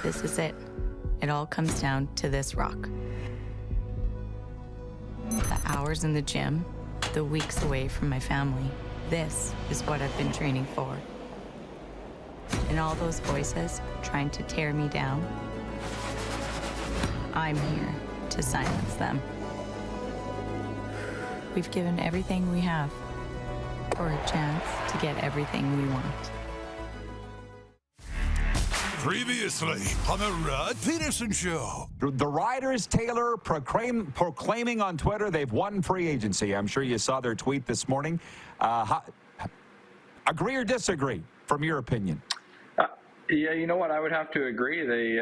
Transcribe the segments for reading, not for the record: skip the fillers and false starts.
This is it. It all comes down to this rock. The hours in the gym, the weeks away from my family. This is what I've been training for. And all those voices trying to tear me down, I'm here to silence them. We've given everything we have for a chance to get everything we want. Previously on the Rod Pedersen Show. The Riders, Taylor, proclaiming on Twitter they've won free agency. I'm sure you saw their tweet this morning. Agree or disagree, from your opinion? Yeah, you know what? I would have to agree. They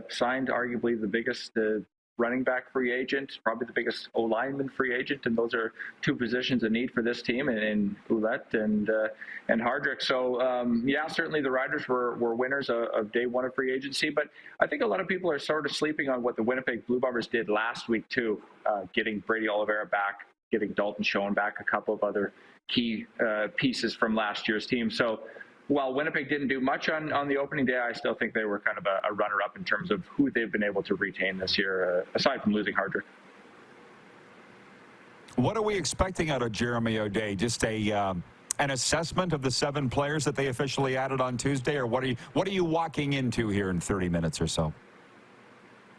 signed arguably the biggest running back free agent, probably the biggest O-lineman free agent, and those are two positions of need for this team in Ouellette and Hardrick. So, yeah, certainly the Riders were winners of day one of free agency, but I think a lot of people are sort of sleeping on what the Winnipeg Blue Bombers did last week, too, getting Brady Oliveira back, getting Dalton Schoen back, a couple of other key pieces from last year's team. So, while Winnipeg didn't do much on the opening day, I still think they were kind of a runner-up in terms of who they've been able to retain this year, aside from losing Hardrick. What are we expecting out of Jeremy O'Day? Just an assessment of the 7 players that they officially added on Tuesday, or what are you walking into here in 30 minutes or so?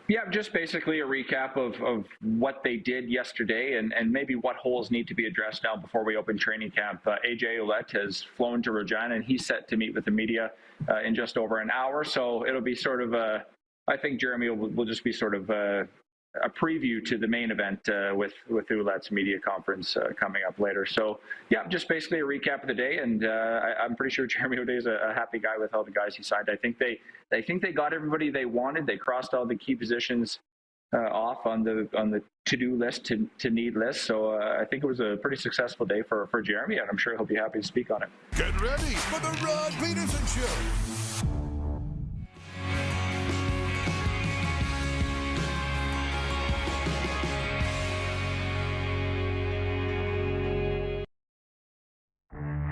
Yeah, just basically a recap of what they did yesterday and maybe what holes need to be addressed now before we open training camp. AJ Ouellette has flown to Regina, and he's set to meet with the media in just over an hour. So it'll be sort of I think Jeremy will just be sort of a preview to the main event with Ouellette's media conference coming up later. So, yeah, just basically a recap of the day, and I'm pretty sure Jeremy O'Day is a happy guy with all the guys he signed. I think they got everybody they wanted. They crossed all the key positions off on the to-do list, to need list. So I think it was a pretty successful day for Jeremy, and I'm sure he'll be happy to speak on it. Get ready for the Rod Pedersen Show.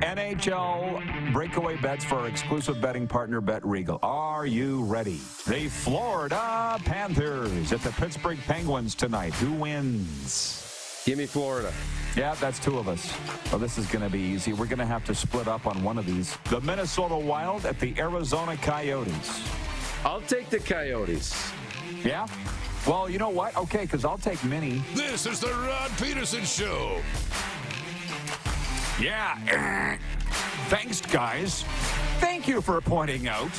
NHL breakaway bets for our exclusive betting partner, Bet Regal. Are you ready? The Florida Panthers at the Pittsburgh Penguins tonight. Who wins? Give me Florida. Yeah, that's 2 of us. Well, this is going to be easy. We're going to have to split up on one of these. The Minnesota Wild at the Arizona Coyotes. I'll take the Coyotes. Yeah? Well, you know what? Okay, because I'll take Minnie. This is the Rod Pedersen Show. Yeah. Thanks, guys. Thank you for pointing out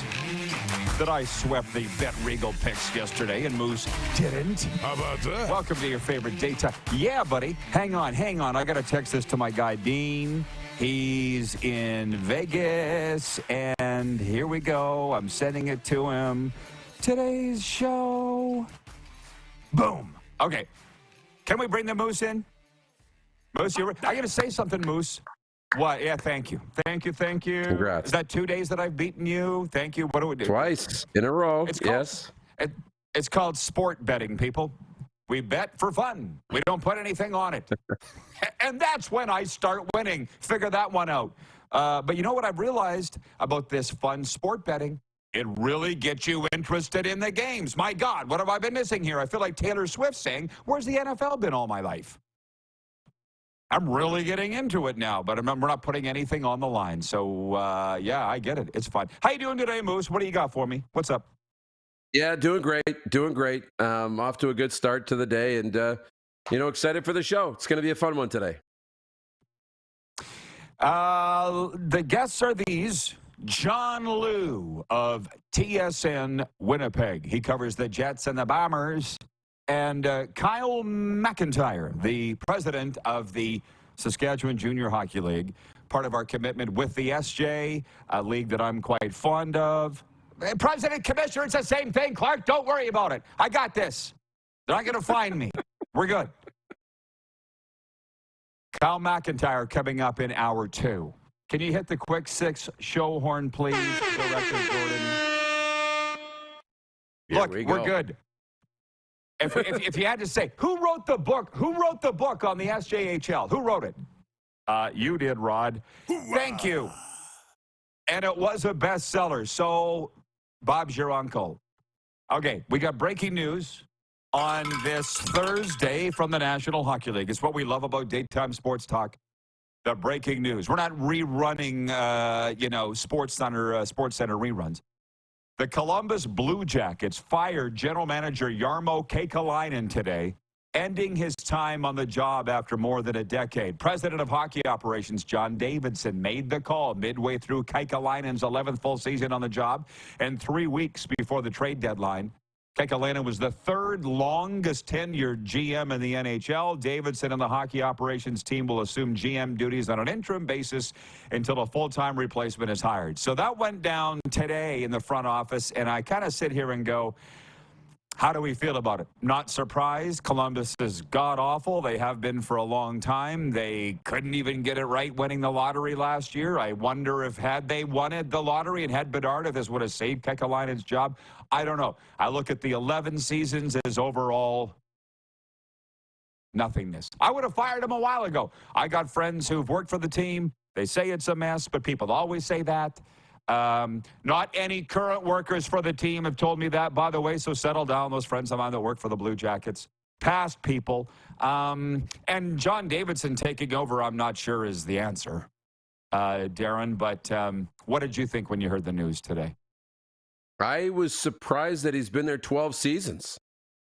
that I swept the Bet Regal picks yesterday and Moose didn't. How about that? Welcome to your favorite daytime. Yeah, buddy. Hang on. I got to text this to my guy, Dean. He's in Vegas, and here we go. I'm sending it to him. Today's show. Boom. Okay. Can we bring the Moose in? Moose, I got to say something, Moose. What? Yeah, thank you. Thank you. Congrats. Is that 2 days that I've beaten you? Thank you. What do we do? Twice in a row. It's called sport betting, people. We bet for fun. We don't put anything on it. And that's when I start winning. Figure that one out. But you know what I've realized about this fun sport betting? It really gets you interested in the games. My God, what have I been missing here? I feel like Taylor Swift saying, where's the NFL been all my life? I'm really getting into it now, but remember, we're not putting anything on the line. So, yeah, I get it. It's fun. How you doing today, Moose? What do you got for me? What's up? Yeah, doing great. Off to a good start to the day, and, excited for the show. It's going to be a fun one today. The guests are these. John Liu of TSN Winnipeg. He covers the Jets and the Bombers. And Kyle McIntyre, the president of the Saskatchewan Junior Hockey League, part of our commitment with the SJ, a league that I'm quite fond of. President, commissioner, it's the same thing, Clark. Don't worry about it. I got this. They're not going to find me. We're good. Kyle McIntyre coming up in hour 2. Can you hit the quick 6 show horn, please, Director Jordan? Look, we're good. If you had to say, who wrote the book? Who wrote the book on the SJHL? Who wrote it? You did, Rod. Thank you. And it was a bestseller. So, Bob's your uncle. Okay, we got breaking news on this Thursday from the National Hockey League. It's what we love about daytime sports talk. The breaking news. We're not rerunning, Sports Center reruns. The Columbus Blue Jackets fired general manager Jarmo Kekalainen today, ending his time on the job after more than a decade. President of Hockey Operations John Davidson made the call midway through Kekalainen's 11th full season on the job and 3 weeks before the trade deadline. Kekalainen was the third longest tenured GM in the NHL. Davidson and the hockey operations team will assume GM duties on an interim basis until a full-time replacement is hired. So that went down today in the front office, and I kind of sit here and go, how do we feel about it? Not surprised. Columbus is god-awful. They have been for a long time. They couldn't even get it right winning the lottery last year. I wonder if had they won the lottery and had Bedard, if this would have saved Kekalainen's job. I don't know. I look at the 11 seasons as overall nothingness. I would have fired him a while ago. I got friends who've worked for the team. They say it's a mess, but people always say that. Not any current workers for the team have told me that, by the way, so settle down, those friends of mine that work for the Blue Jackets. Past people. And John Davidson taking over, I'm not sure is the answer, Darren, but what did you think when you heard the news today? I was surprised that he's been there 12 seasons.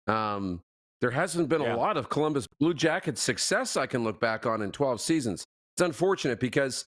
There hasn't been a lot of Columbus Blue Jackets success I can look back on in 12 seasons. It's unfortunate because,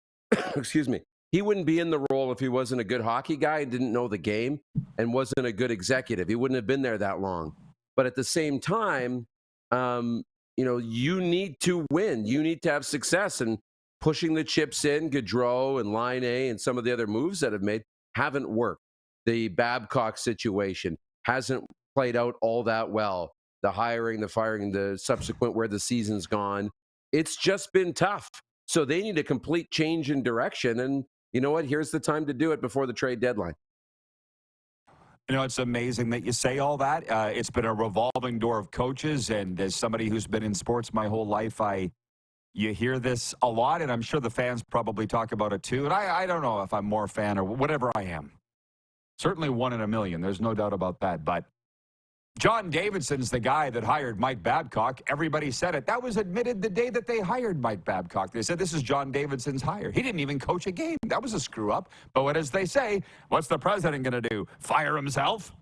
excuse me, he wouldn't be in the role if he wasn't a good hockey guy and didn't know the game and wasn't a good executive. He wouldn't have been there that long. But at the same time, you need to win. You need to have success. And pushing the chips in, Gaudreau and Line A and some of the other moves that have made haven't worked. The Babcock situation hasn't played out all that well. The hiring, the firing, the subsequent where the season's gone. It's just been tough. So they need a complete change in direction. And you know what? Here's the time to do it before the trade deadline. It's amazing that you say all that. It's been a revolving door of coaches. And as somebody who's been in sports my whole life, you hear this a lot. And I'm sure the fans probably talk about it too. And I don't know if I'm more a fan or whatever I am. Certainly one in a million. There's no doubt about that. But John Davidson's the guy that hired Mike Babcock. Everybody said it. That was admitted the day that they hired Mike Babcock. They said, this is John Davidson's hire. He didn't even coach a game. That was a screw up. But what as they say, what's the president going to do? Fire himself?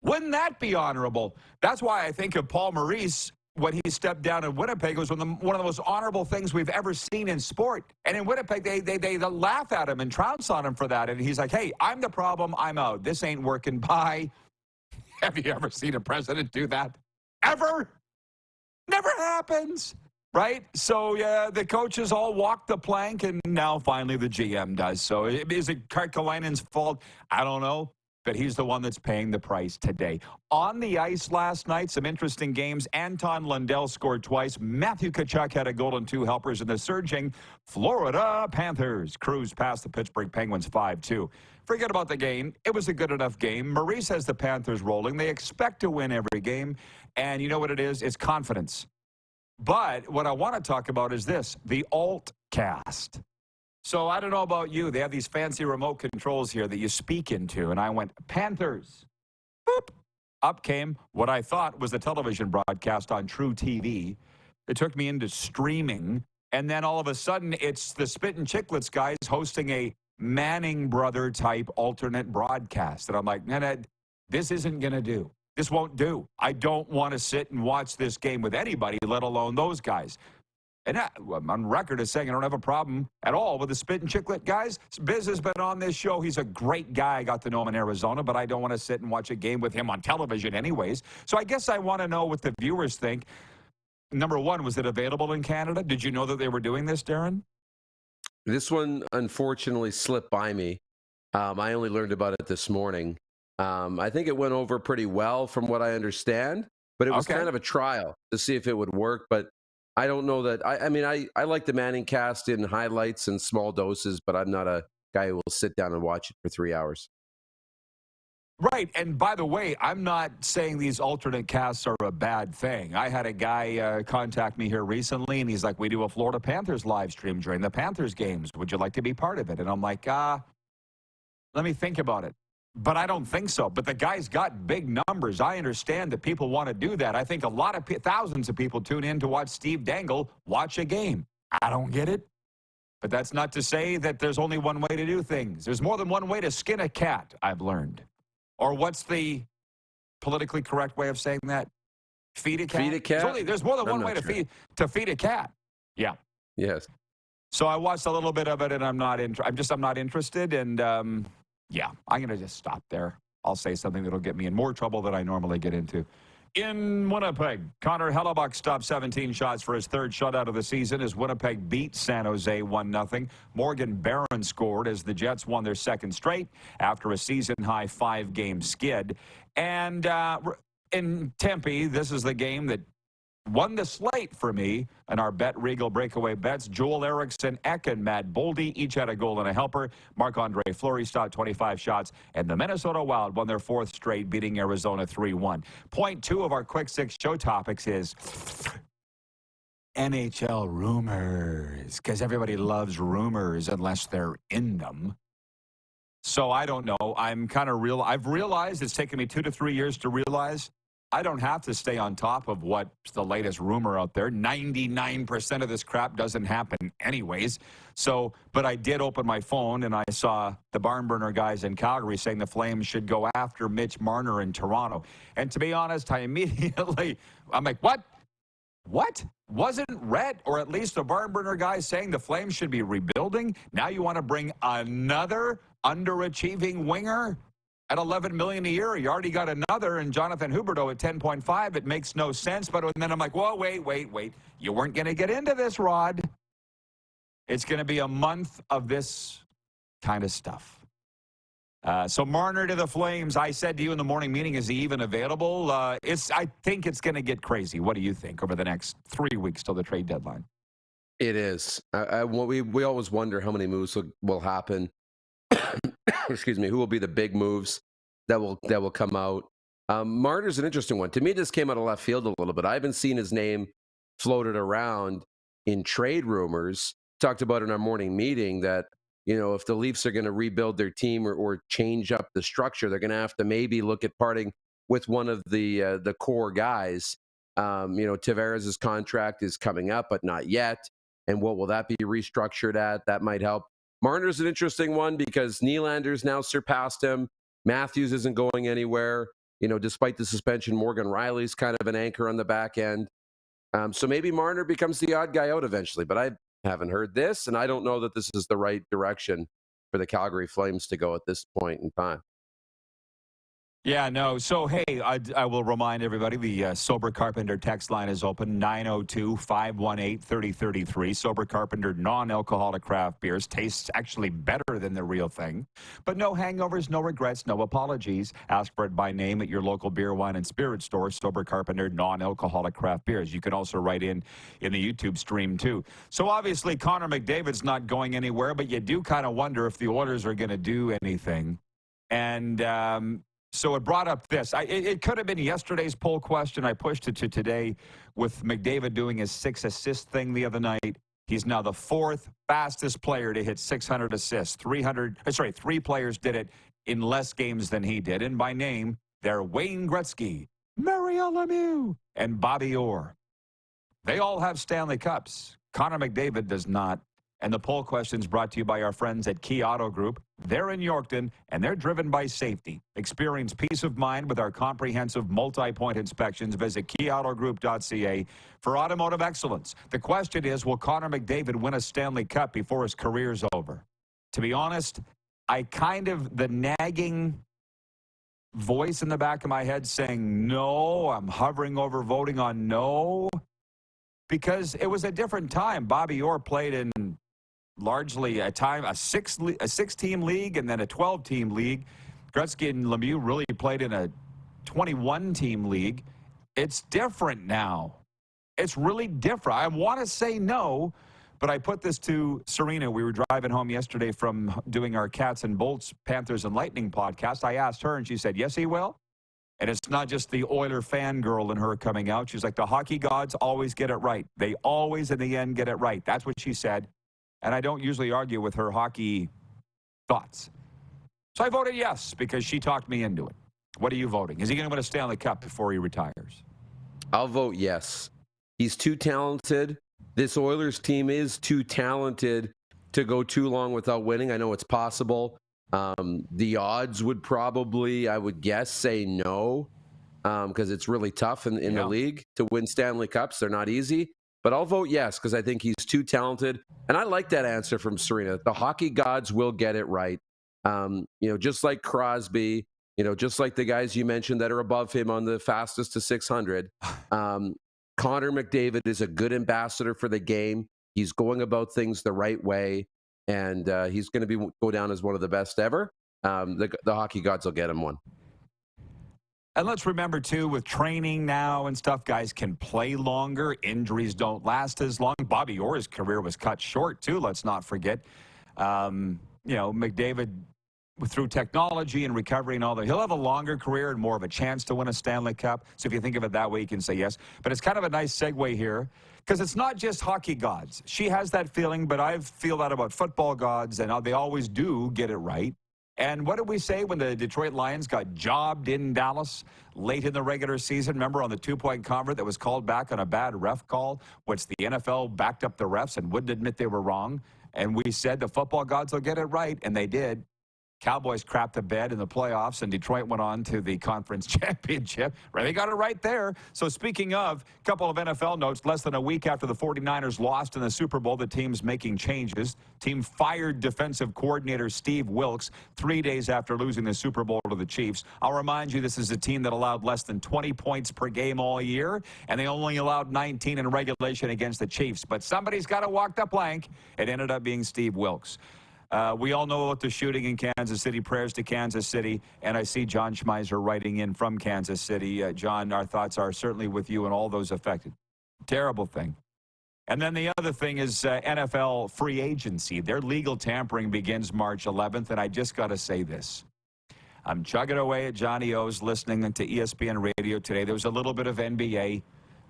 Wouldn't that be honorable? That's why I think of Paul Maurice when he stepped down in Winnipeg. It was one of the most honorable things we've ever seen in sport. And in Winnipeg, they laugh at him and trounce on him for that. And he's like, hey, I'm the problem. I'm out. This ain't working. Bye. Have you ever seen a president do that? Ever? Never happens, right? So, yeah, the coaches all walk the plank, and now finally the GM does. So is it Kekalainen's fault? I don't know, but he's the one that's paying the price today. On the ice last night, some interesting games. Anton Lundell scored twice. Matthew Tkachuk had a goal and 2 helpers, and the surging Florida Panthers cruised past the Pittsburgh Penguins 5-2. Forget about the game. It was a good enough game. Maurice has the Panthers rolling. They expect to win every game. And you know what it is? It's confidence. But what I want to talk about is this, the alt cast. So I don't know about you. They have these fancy remote controls here that you speak into. And I went, Panthers. Boop. Up came what I thought was a television broadcast on True TV. It took me into streaming. And then all of a sudden, it's the Spit and Chicklets guys hosting a Manning brother type alternate broadcast. And I'm like, nah, this isn't going to do. This won't do. I don't want to sit and watch this game with anybody, let alone those guys. And I'm on record as saying I don't have a problem at all with the Spit and Chicklet guys. Biz has been on this show. He's a great guy. I got to know him in Arizona, but I don't want to sit and watch a game with him on television anyways. So I guess I want to know what the viewers think. Number one, was it available in Canada? Did you know that they were doing this, Darren? This one, unfortunately, slipped by me. I only learned about it this morning. I think it went over pretty well from what I understand, but it was kind of a trial to see if it would work. But I don't know that. I like the Manning cast in highlights and small doses, but I'm not a guy who will sit down and watch it for 3 hours. Right. And by the way, I'm not saying these alternate casts are a bad thing. I had a guy contact me here recently, and he's like, we do a Florida Panthers live stream during the Panthers games. Would you like to be part of it? And I'm like, let me think about it. But I don't think so. But the guy's got big numbers. I understand that people want to do that. I think a lot of thousands of people tune in to watch Steve Dangle watch a game. I don't get it. But that's not to say that there's only one way to do things. There's more than one way to skin a cat, I've learned. Or what's the politically correct way of saying that? Feed a cat? Feed a cat? There's more than one way to feed a cat. Yeah. Yes. So I watched a little bit of it, and I'm not interested. And yeah, I'm going to just stop there. I'll say something that'll get me in more trouble than I normally get into. In Winnipeg, Connor Hellebuck stopped 17 shots for his third shutout of the season as Winnipeg beat San Jose 1-0. Morgan Barron scored as the Jets won their second straight after a season-high 5-game skid. And in Tempe, this is the game that won the slate for me in our Bet Regal breakaway bets. Joel Eriksson, Eck, and Matt Boldy each had a goal and a helper. Marc-Andre Fleury stopped 25 shots, and the Minnesota Wild won their fourth straight, beating Arizona 3-1. Point 2 of our Quick Six show topics is NHL rumors, because everybody loves rumors unless they're in them. So I don't know. I've realized it's taken me 2 to 3 years to realize I don't have to stay on top of what's the latest rumor out there. 99% of this crap doesn't happen anyways. So, but I did open my phone and I saw the barn burner guys in Calgary saying the Flames should go after Mitch Marner in Toronto. And to be honest, I'm like, what? What? Wasn't Red, or at least the barn burner guys, saying the Flames should be rebuilding? Now you want to bring another underachieving winger at $11 million a year? You already got another, and Jonathan Huberdeau at 10.5. It makes no sense. But then I'm like, whoa, wait. You weren't going to get into this, Rod. It's going to be a month of this kind of stuff. So Marner to the Flames. I said to you in the morning meeting, is he even available? I think it's going to get crazy. What do you think over the next 3 weeks till the trade deadline? It is. We always wonder how many moves will happen. Excuse me. Who will be the big moves that will come out? Marner's an interesting one. To me, this came out of left field a little bit. I haven't seen his name floated around in trade rumors. Talked about in our morning meeting that, if the Leafs are going to rebuild their team or change up the structure, they're going to have to maybe look at parting with one of the core guys. Tavares' contract is coming up, but not yet. And what will that be restructured at? That might help. Marner's an interesting one because Nylander's now surpassed him. Matthews isn't going anywhere. Despite the suspension, Morgan Riley's kind of an anchor on the back end. So maybe Marner becomes the odd guy out eventually, but I haven't heard this, and I don't know that this is the right direction for the Calgary Flames to go at this point in time. Yeah, no. So, hey, I will remind everybody the Sober Carpenter text line is open, 902-518-3033. Sober Carpenter non-alcoholic craft beers. Tastes actually better than the real thing. But no hangovers, no regrets, no apologies. Ask for it by name at your local beer, wine, and spirit store. Sober Carpenter non-alcoholic craft beers. You can also write in the YouTube stream, too. So, obviously, Connor McDavid's not going anywhere, but you do kind of wonder if the Oilers are going to do anything. And so it brought up this. It could have been yesterday's poll question. I pushed it to today with McDavid doing his 6-assist thing the other night. He's now the 4th fastest player to hit 600 assists. 3 players did it in less games than he did. And by name, they're Wayne Gretzky, Mario Lemieux, and Bobby Orr. They all have Stanley Cups. Connor McDavid does not. And the poll question is brought to you by our friends at Key Auto Group. They're in Yorkton, and they're driven by safety. Experience peace of mind with our comprehensive multi-point inspections. Visit keyautogroup.ca for automotive excellence. The question is, will Connor McDavid win a Stanley Cup before his career's over? To be honest, the nagging voice in the back of my head saying no, I'm hovering over voting on no, because it was a different time. Bobby Orr played in largely a 6-team league and then a 12-team league. Gretzky and Lemieux really played in a 21-team league. It's different now. It's really different. I want to say no, but I put this to Serena. We were driving home yesterday from doing our Cats and Bolts, Panthers and Lightning podcast. I asked her, and she said, yes, he will. And it's not just the Oiler fangirl in her coming out. She's like, the hockey gods always get it right. They always, in the end, get it right. That's what she said. And I don't usually argue with her hockey thoughts. So I voted yes because she talked me into it. What are you voting? Is he going to win a Stanley Cup before he retires? I'll vote yes. He's too talented. This Oilers team is too talented to go too long without winning. I know it's possible. The odds would probably, I would guess, say no, because it's really tough in the league to win Stanley Cups. They're not easy. But I'll vote yes because I think he's too talented. And I like that answer from Serena. The hockey gods will get it right. Just like Crosby, just like the guys you mentioned that are above him on the fastest to 600. Connor McDavid is a good ambassador for the game. He's going about things the right way, and he's going to go down as one of the best ever. The hockey gods will get him one. And let's remember, too, with training now and stuff, guys can play longer. Injuries don't last as long. Bobby Orr's career was cut short, too, let's not forget. McDavid, through technology and recovery and all that, he'll have a longer career and more of a chance to win a Stanley Cup. So if you think of it that way, you can say yes. But it's kind of a nice segue here because it's not just hockey gods. She has that feeling, but I feel that about football gods, and they always do get it right. And what did we say when the Detroit Lions got jobbed in Dallas late in the regular season? Remember on the two-point convert that was called back on a bad ref call, which the NFL backed up the refs and wouldn't admit they were wrong. And we said the football gods will get it right, and they did. Cowboys crapped the bed in the playoffs, and Detroit went on to the conference championship. They got it right there. So speaking of, a couple of NFL notes. Less than a week after the 49ers lost in the Super Bowl, the team's making changes. Team fired defensive coordinator Steve Wilks 3 days after losing the Super Bowl to the Chiefs. I'll remind you, this is a team that allowed less than 20 points per game all year, and they only allowed 19 in regulation against the Chiefs. But somebody's got to walk the plank. It ended up being Steve Wilks. We all know about the shooting in Kansas City. Prayers to Kansas City. And I see John Schmeiser writing in from Kansas City. John, our thoughts are certainly with you and all those affected. Terrible thing. And then the other thing is NFL free agency. Their legal tampering begins March 11th. And I just got to say this. I'm chugging away at Johnny O's listening to ESPN radio today. There was a little bit of NBA.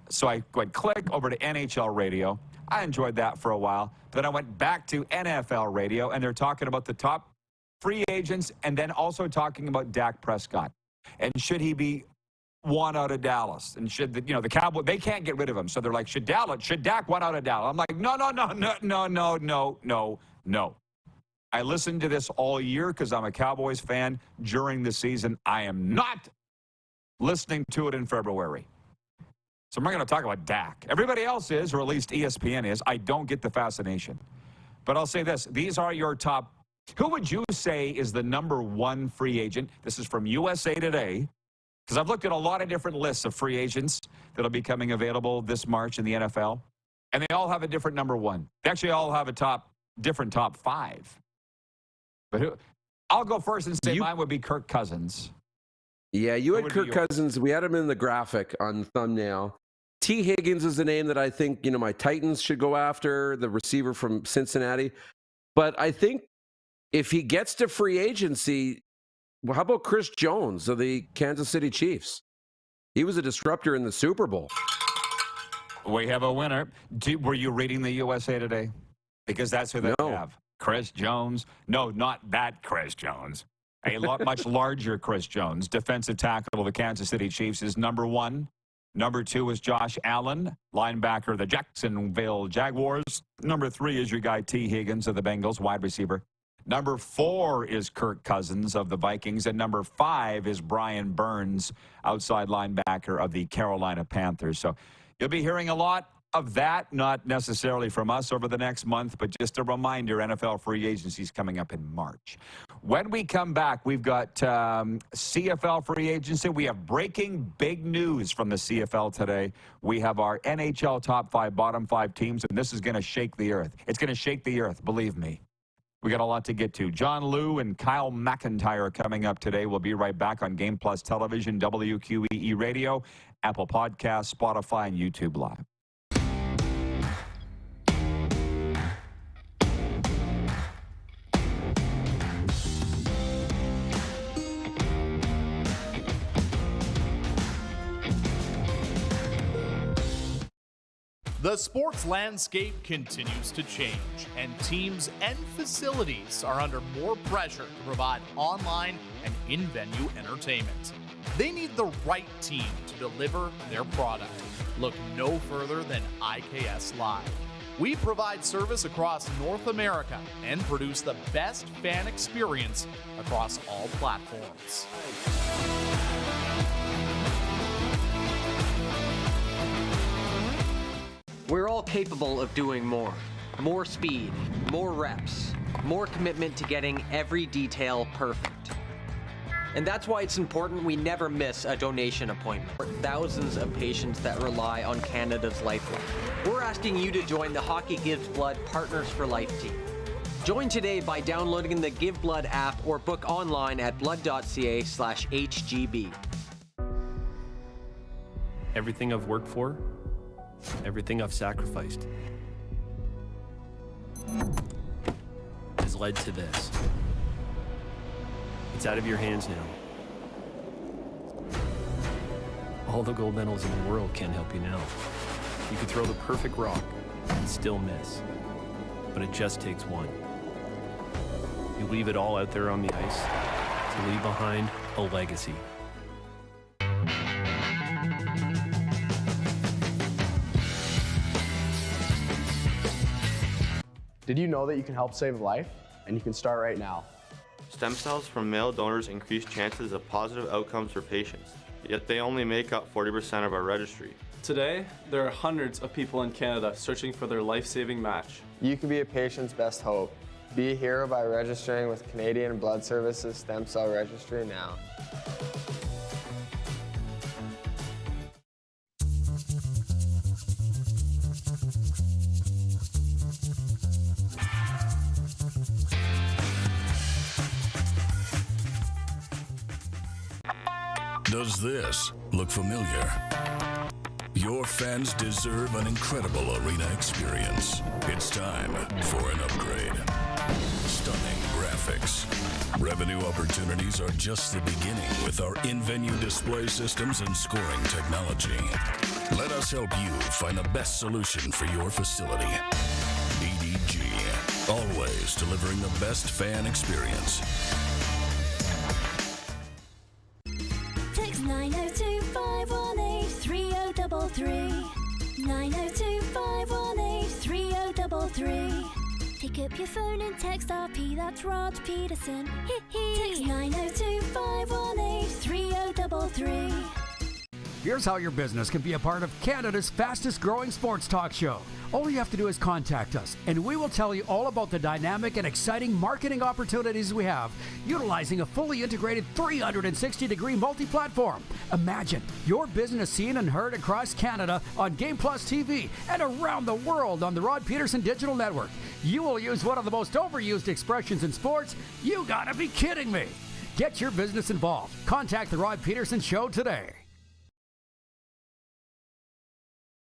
So I went click over to NHL radio. I enjoyed that for a while. Then I went back to NFL radio, and they're talking about the top free agents and then also talking about Dak Prescott. And should he be one out of Dallas? And should the Cowboys, they can't get rid of him. So they're like, should Dak one out of Dallas? I'm like, no. I listened to this all year because I'm a Cowboys fan during the season. I am not listening to it in February. So I'm not going to talk about Dak. Everybody else is, or at least ESPN is. I don't get the fascination. But I'll say this. These are your top. Who would you say is the number one free agent? This is from USA Today. Because I've looked at a lot of different lists of free agents that will be coming available this March in the NFL. And they all have a different number one. They actually all have a different top five. But I'll go first and say mine would be Kirk Cousins. Yeah, you had Kirk Cousins. We had him in the graphic on thumbnail. T. Higgins is the name that I think, my Titans should go after, the receiver from Cincinnati. But I think if he gets to free agency, well, how about Chris Jones of the Kansas City Chiefs? He was a disruptor in the Super Bowl. We have a winner. Were you reading the USA Today? Because that's who they have. Chris Jones. No, not that Chris Jones. A much larger Chris Jones, defensive tackle of the Kansas City Chiefs, is number one. Number two is Josh Allen, linebacker of the Jacksonville Jaguars. Number three is your guy T. Higgins of the Bengals, wide receiver. Number four is Kirk Cousins of the Vikings. And number five is Brian Burns, outside linebacker of the Carolina Panthers. So you'll be hearing a lot of that, not necessarily from us over the next month, but just a reminder, NFL free agency is coming up in March. When we come back, we've got CFL free agency. We have breaking big news from the CFL today. We have our NHL top five, bottom five teams, and this is going to shake the earth. It's going to shake the earth, believe me. We got a lot to get to. John Liu and Kyle McIntyre coming up today. We'll be right back on Game Plus Television, WQEE Radio, Apple Podcasts, Spotify, and YouTube Live. The sports landscape continues to change, and teams and facilities are under more pressure to provide online and in-venue entertainment. They need the right team to deliver their product. Look no further than IKS Live. We provide service across North America and produce the best fan experience across all platforms. We're all capable of doing more. More speed, more reps, more commitment to getting every detail perfect. And that's why it's important we never miss a donation appointment. For thousands of patients that rely on Canada's lifeline. We're asking you to join the Hockey Gives Blood Partners for Life team. Join today by downloading the Give Blood app or book online at blood.ca/HGB. Everything I've worked for, everything I've sacrificed has led to this. It's out of your hands now. All the gold medals in the world can't help you now. You could throw the perfect rock and still miss, but it just takes one. You leave it all out there on the ice to leave behind a legacy. Did you know that you can help save a life? And you can start right now. Stem cells from male donors increase chances of positive outcomes for patients, yet they only make up 40% of our registry. Today, there are hundreds of people in Canada searching for their life-saving match. You can be a patient's best hope. Be a hero by registering with Canadian Blood Services Stem Cell Registry now. Does this look familiar? Your fans deserve an incredible arena experience. It's time for an upgrade. Stunning graphics. Revenue opportunities are just the beginning with our in-venue display systems and scoring technology. Let us help you find the best solution for your facility. EDG, always delivering the best fan experience. Text 902-518-3033. 902-518-3033. Pick up your phone and text RP, that's Rod Pedersen. Text 902-518-3033. Here's how your business can be a part of Canada's fastest growing sports talk show. All you have to do is contact us, and we will tell you all about the dynamic and exciting marketing opportunities we have, utilizing a fully integrated 360-degree multi-platform. Imagine your business seen and heard across Canada on Game Plus TV and around the world on the Rod Pedersen Digital Network. You will use one of the most overused expressions in sports. You gotta be kidding me. Get your business involved. Contact the Rod Pedersen Show today.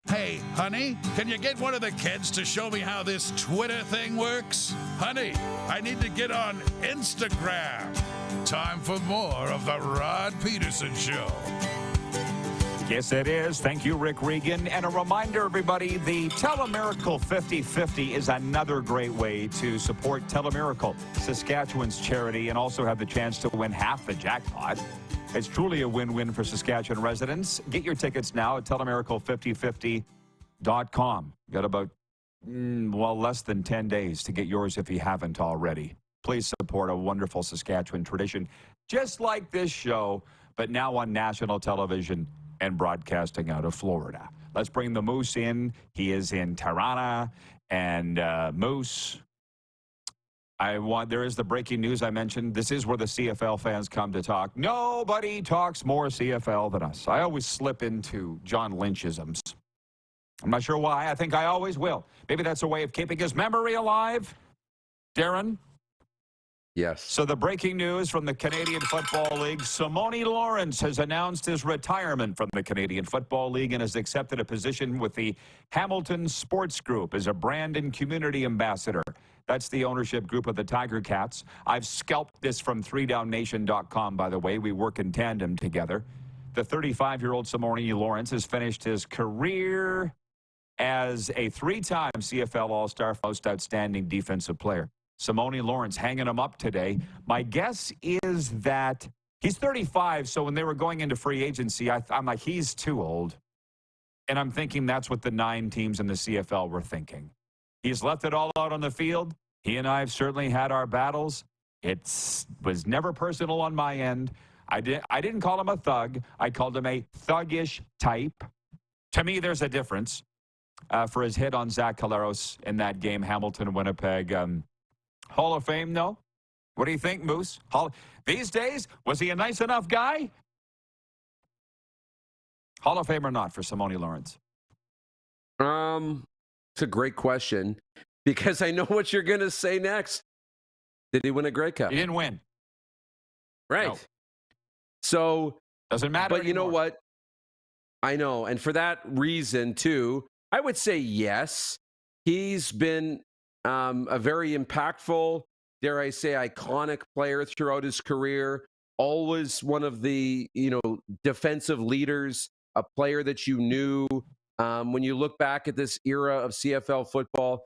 Hey, honey, can you get one of the kids to show me how this Twitter thing works? Honey, I need to get on Instagram. Time for more of the Rod Pedersen Show. Yes, it is. Thank you, Rick Regan. And a reminder, everybody, the Telemiracle 50/50 is another great way to support Telemiracle, Saskatchewan's charity, and also have the chance to win half the jackpot. It's truly a win-win for Saskatchewan residents. Get your tickets now at telemiracle5050.com. Got about, less than 10 days to get yours if you haven't already. Please support a wonderful Saskatchewan tradition, just like this show, but now on national television and broadcasting out of Florida. Let's bring the Moose in. He is in Tirana. And Moose, there is the breaking news I mentioned. This is where the CFL fans come to talk. Nobody talks more CFL than us. I always slip into John Lynch-isms. I'm not sure why. I think I always will. Maybe that's a way of keeping his memory alive. Darren? Yes. So the breaking news from the Canadian Football League, Simone Lawrence has announced his retirement from the Canadian Football League and has accepted a position with the Hamilton Sports Group as a brand and community ambassador. That's the ownership group of the Tiger Cats. I've scalped this from 3downnation.com, by the way. We work in tandem together. The 35-year-old Simone Lawrence has finished his career as a 3-time CFL All-Star most outstanding defensive player. Simone Lawrence hanging him up today. My guess is that he's 35, so when they were going into free agency, I'm like, he's too old. And I'm thinking that's what the 9 teams in the CFL were thinking. He's left it all out on the field. He and I have certainly had our battles. It was never personal on my end. I didn't call him a thug. I called him a thuggish type. To me, there's a difference for his hit on Zach Caleros in that game, Hamilton-Winnipeg. Hall of Fame, no? What do you think, Moose? These days, was he a nice enough guy? Hall of Fame or not for Simone Lawrence? It's a great question because I know what you're going to say next. Did he win a Grey Cup? He didn't win. Right. No. So doesn't matter. But anymore. You know what? I know, and for that reason too, I would say yes. He's been a very impactful, dare I say, iconic player throughout his career. Always one of the defensive leaders, a player that you knew. When you look back at this era of CFL football,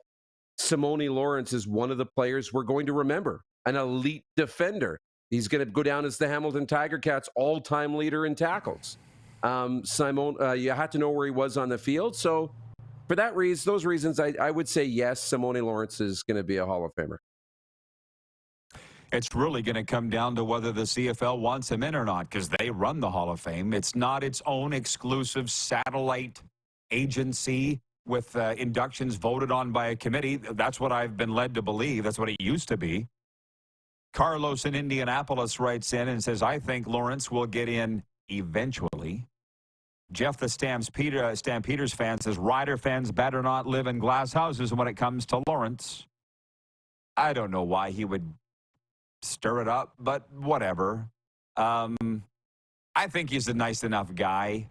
Simone Lawrence is one of the players we're going to remember. An elite defender. He's going to go down as the Hamilton Tiger Cats all-time leader in tackles. Simone, you had to know where he was on the field. So for those reasons, I would say yes, Simone Lawrence is going to be a Hall of Famer. It's really going to come down to whether the CFL wants him in or not, because they run the Hall of Fame. It's not its own exclusive satellite agency with inductions voted on by a committee. That's what I've been led to believe. That's what it used to be. Carlos in Indianapolis writes in and says, I think Lawrence will get in eventually. Jeff, the Stampeders fan, says, Rider fans better not live in glass houses when it comes to Lawrence. I don't know why he would stir it up, but whatever. I think he's a nice enough guy.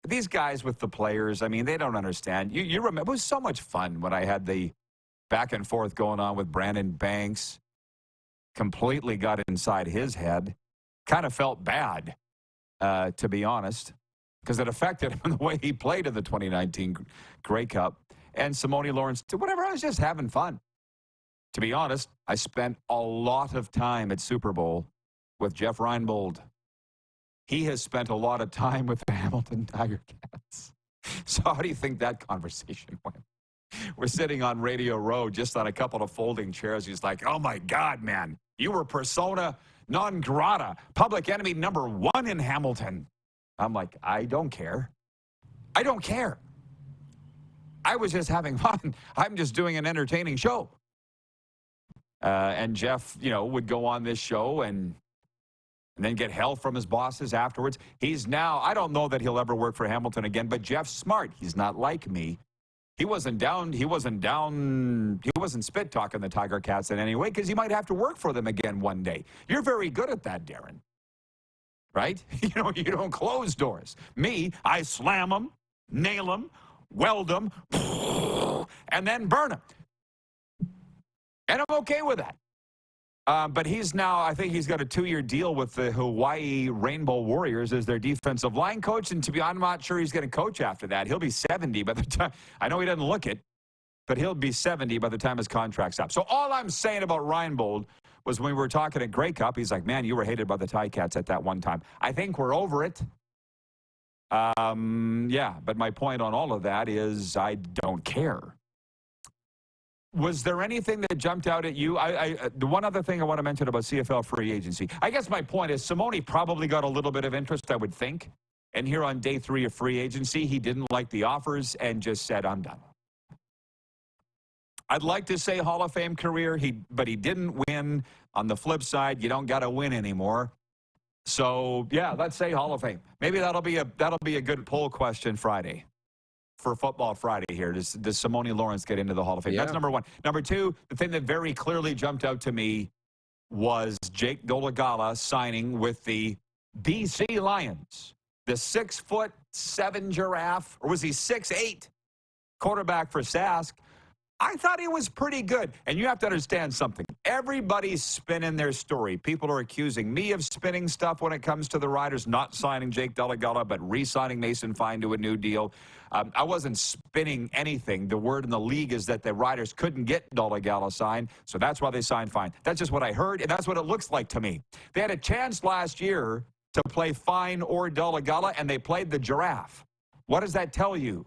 These guys with the players, I mean, they don't understand. You remember, it was so much fun when I had the back and forth going on with Brandon Banks. Completely got inside his head. Kind of felt bad, to be honest, because it affected him the way he played in the 2019 Grey Cup. And Simone Lawrence, whatever, I was just having fun. To be honest, I spent a lot of time at Super Bowl with Jeff Reinbold. He has spent a lot of time with the Hamilton Tiger Cats. So how do you think that conversation went? We're sitting on Radio Row just on a couple of folding chairs. He's like, oh, my God, man, you were persona non grata, public enemy number 1 in Hamilton. I'm like, I don't care. I don't care. I was just having fun. I'm just doing an entertaining show. And Jeff, would go on this show and then get hell from his bosses afterwards. He's now, I don't know that he'll ever work for Hamilton again, but Jeff's smart. He's not like me. He wasn't spit talking the Tiger Cats in any way because he might have to work for them again one day. You're very good at that, Darren. Right? You don't close doors. Me, I slam them, nail them, weld them, and then burn them. And I'm okay with that. But he's now, I think he's got a 2-year deal with the Hawaii Rainbow Warriors as their defensive line coach. And I'm not sure he's going to coach after that. He'll be 70 by the time, I know he doesn't look it, but he'll be 70 by the time his contract's up. So all I'm saying about Reinbold was when we were talking at Grey Cup, he's like, man, you were hated by the Ticats at that one time. I think we're over it. Yeah, but my point on all of that is I don't care. Was there anything that jumped out at you? The one other thing I want to mention about CFL free agency, I guess my point is Simone probably got a little bit of interest, I would think. And here on day 3 of free agency, he didn't like the offers and just said, I'm done. I'd like to say Hall of Fame career, but he didn't win. On the flip side, you don't got to win anymore. So, yeah, let's say Hall of Fame. Maybe that'll be a good poll question Friday. For Football Friday here. Does Simone Lawrence get into the Hall of Fame? Yeah. That's number 1. Number 2, the thing that very clearly jumped out to me was Jake Dolegala signing with the BC Lions. The 6'7" giraffe, or was he 6'8" quarterback for Sask. I thought he was pretty good. And you have to understand something. everybody's spinning their story. People are accusing me of spinning stuff when it comes to the Riders not signing Jake Delegala, but re-signing Mason Fine to a new deal. I wasn't spinning anything. The word in the league is that the Riders couldn't get Delegala signed, so that's why they signed Fine. That's just what I heard, and that's what it looks like to me. They had a chance last year to play Fine or Delegala, and they played the Giraffe. What does that tell you?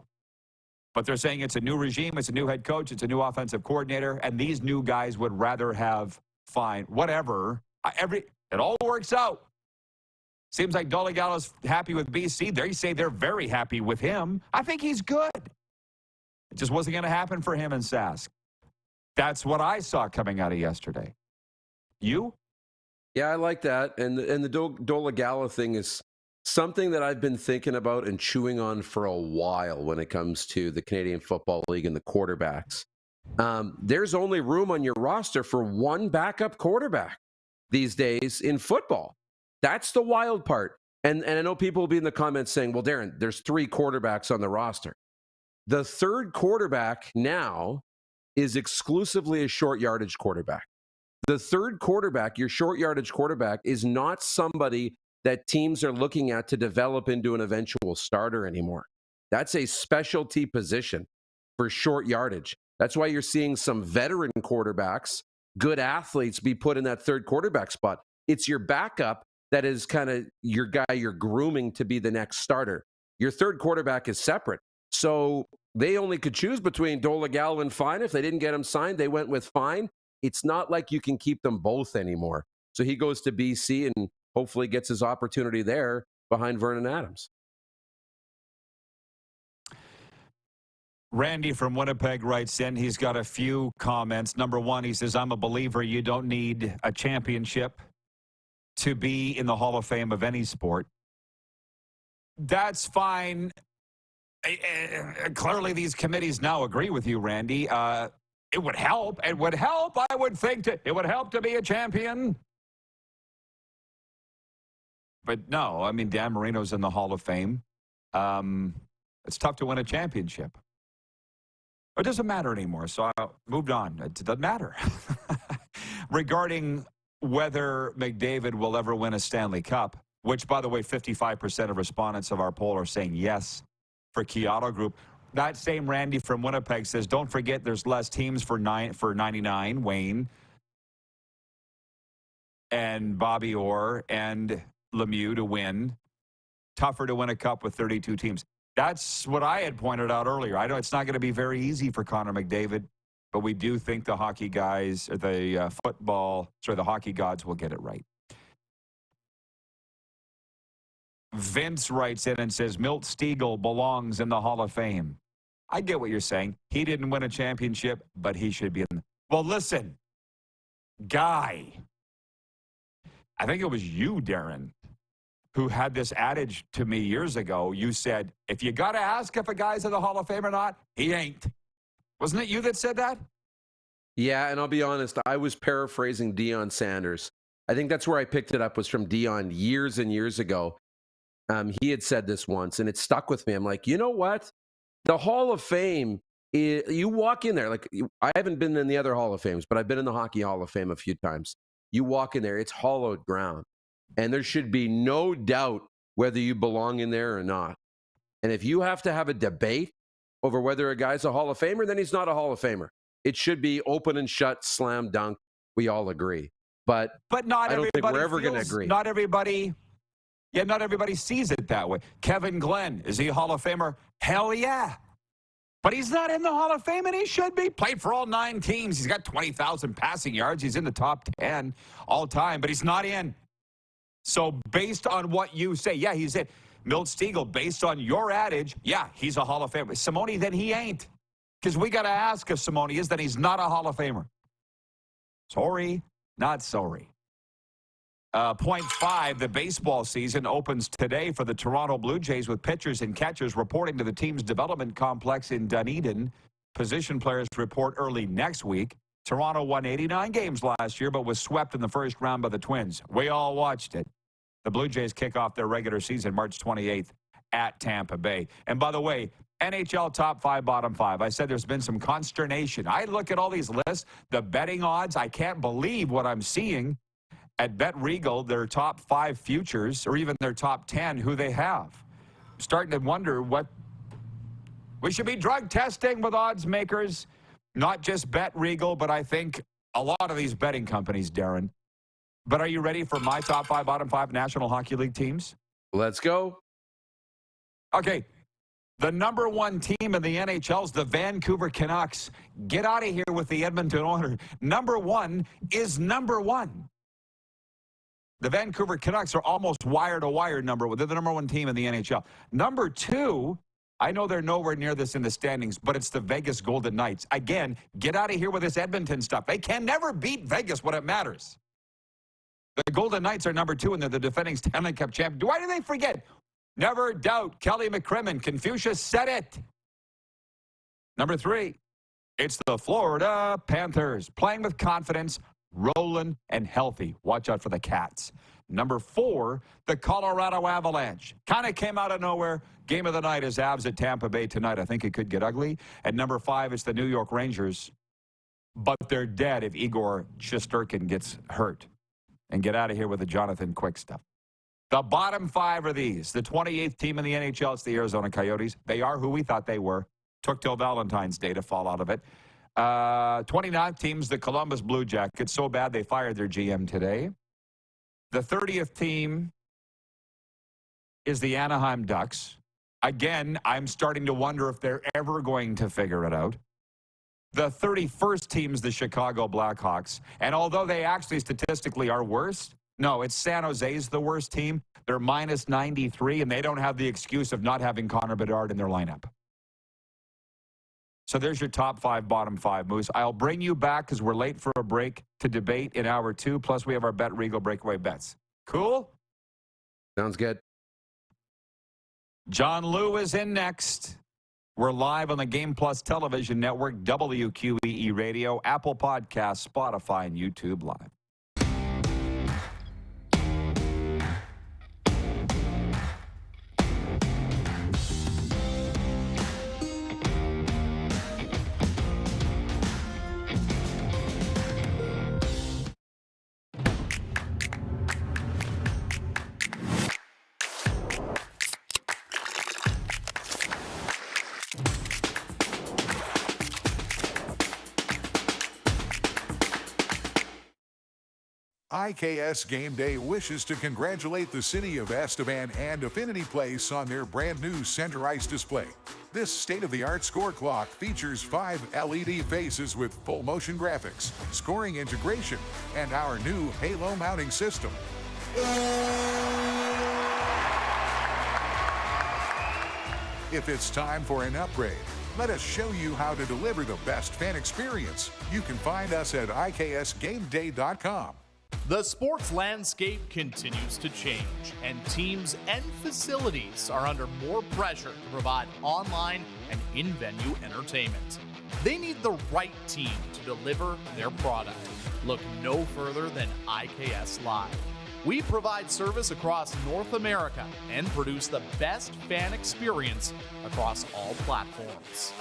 But they're saying it's a new regime, it's a new head coach, it's a new offensive coordinator, and these new guys would rather have Fine. Whatever. It all works out. Seems like Delegala's happy with BC. They say they're very happy with him. I think he's good. It just wasn't going to happen for him and Sask. That's what I saw coming out of yesterday. You? Yeah, I like that. And the Delegala thing is something that I've been thinking about and chewing on for a while when it comes to the Canadian Football League and the quarterbacks. There's only room on your roster for one backup quarterback these days in football. That's the wild part. And I know people will be in the comments saying, well, Darren, there's 3 quarterbacks on the roster. The third quarterback now is exclusively a short yardage quarterback. The third quarterback, your short yardage quarterback, is not somebody that teams are looking at to develop into an eventual starter anymore. That's a specialty position for short yardage. That's why you're seeing some veteran quarterbacks, good athletes, be put in that third quarterback spot. It's your backup that is kind of your guy you're grooming to be the next starter. Your third quarterback is separate. So they only could choose between Delegala and Fine. If they didn't get him signed, they went with Fine. It's not like you can keep them both anymore. So he goes to BC and hopefully gets his opportunity there behind Vernon Adams. Randy from Winnipeg writes in. He's got a few comments. Number one, he says, I'm a believer you don't need a championship to be in the Hall of Fame of any sport. That's fine. Clearly, these committees now agree with you, Randy. It would help. It would help, I would think. It would help to be a champion. But no, I mean, Dan Marino's in the Hall of Fame. It's tough to win a championship. It doesn't matter anymore, so I moved on. It doesn't matter. Regarding whether McDavid will ever win a Stanley Cup, which, by the way, 55% of respondents of our poll are saying yes for Kyoto Group. That same Randy from Winnipeg says, don't forget there's less teams for 99, Wayne, and Bobby Orr, and Lemieux to win. Tougher to win a cup with 32 teams. That's what I had pointed out earlier. I know it's not going to be very easy for Connor McDavid, but we do think the hockey guys, or the the hockey gods will get it right. Vince writes in and says, Milt Stegall belongs in the Hall of Fame. I get what you're saying. He didn't win a championship, but he should be in. Well, listen, Guy, I think it was you, Darren, who had this adage to me years ago. You said, if you got to ask if a guy's in the Hall of Fame or not, he ain't. Wasn't it you that said that? Yeah, and I'll be honest, I was paraphrasing Deion Sanders. I think that's where I picked it up, was from Deion years and years ago. He had said this once, and it stuck with me. I'm like, you know what? The Hall of Fame, you walk in there. Like, I haven't been in the other Hall of Fames, but I've been in the Hockey Hall of Fame a few times. You walk in there, it's hallowed ground. And there should be no doubt whether you belong in there or not. And if you have to have a debate over whether a guy's a Hall of Famer, then he's not a Hall of Famer. It should be open and shut, slam dunk. We all agree. But not I don't think we're ever everybody going to agree. Not everybody sees it that way. Kevin Glenn, is he a Hall of Famer? Hell yeah. But he's not in the Hall of Fame, and he should be. Played for all 9 teams. He's got 20,000 passing yards. He's in the top 10 all time, but he's not in. So based on what you say, yeah, he's in. Milt Stegall, based on your adage, yeah, he's a Hall of Famer. Simone, then he ain't. Because we got to ask if Simone is, then he's not a Hall of Famer. Sorry, not sorry. Point 5, the baseball season opens today for the Toronto Blue Jays with pitchers and catchers reporting to the team's development complex in Dunedin. Position players report early next week. Toronto won 89 games last year, but was swept in the first round by the Twins. We all watched it. The Blue Jays kick off their regular season March 28th at Tampa Bay. And by the way, NHL top 5, bottom 5. I said there's been some consternation. I look at all these lists, the betting odds. I can't believe what I'm seeing at Bet Regal, their top 5 futures, or even their top 10, who they have. I'm starting to wonder what we should be drug testing with odds makers, not just Bet Regal, but I think a lot of these betting companies, Darren. But are you ready for my top 5, bottom 5 National Hockey League teams? Let's go. Okay. The number 1 team in the NHL is the Vancouver Canucks. Get out of here with the Edmonton Oilers. Number 1 is number 1. The Vancouver Canucks are almost wire-to-wire number 1. They're the number 1 team in the NHL. Number 2, I know they're nowhere near this in the standings, but it's the Vegas Golden Knights. Again, get out of here with this Edmonton stuff. They can never beat Vegas when it matters. The Golden Knights are number 2, and they're the defending Stanley Cup champion. Why do they forget? Never doubt Kelly McCrimmon. Confucius said it. Number 3, it's the Florida Panthers. Playing with confidence, rolling and healthy. Watch out for the Cats. Number 4, the Colorado Avalanche. Kind of came out of nowhere. Game of the night is Avs at Tampa Bay tonight. I think it could get ugly. At number 5, it's the New York Rangers. But they're dead if Igor Shesterkin gets hurt. And get out of here with the Jonathan Quick stuff. The bottom 5 are these. The 28th team in the NHL, it's the Arizona Coyotes. They are who we thought they were. Took till Valentine's Day to fall out of it. 29th team's the Columbus Blue Jackets. So bad they fired their GM today. The 30th team is the Anaheim Ducks. Again, I'm starting to wonder if they're ever going to figure it out. The 31st team's the Chicago Blackhawks. And although they actually statistically are worse, no, it's San Jose's the worst team. They're minus 93, and they don't have the excuse of not having Connor Bedard in their lineup. So there's your top 5, bottom 5, Moose. I'll bring you back because we're late for a break to debate in hour 2. Plus, we have our Bet Regal breakaway bets. Cool? Sounds good. John Liu is in next. We're live on the Game Plus Television Network, WQEE Radio, Apple Podcasts, Spotify, and YouTube Live. IKS Game Day wishes to congratulate the City of Estevan and Affinity Place on their brand new center ice display. This state-of-the-art score clock features 5 LED faces with full motion graphics, scoring integration, and our new Halo mounting system. If it's time for an upgrade, let us show you how to deliver the best fan experience. You can find us at IKSGameDay.com. The sports landscape continues to change, and teams and facilities are under more pressure to provide online and in-venue entertainment. They need the right team to deliver their product. Look no further than IKS Live. We provide service across North America and produce the best fan experience across all platforms.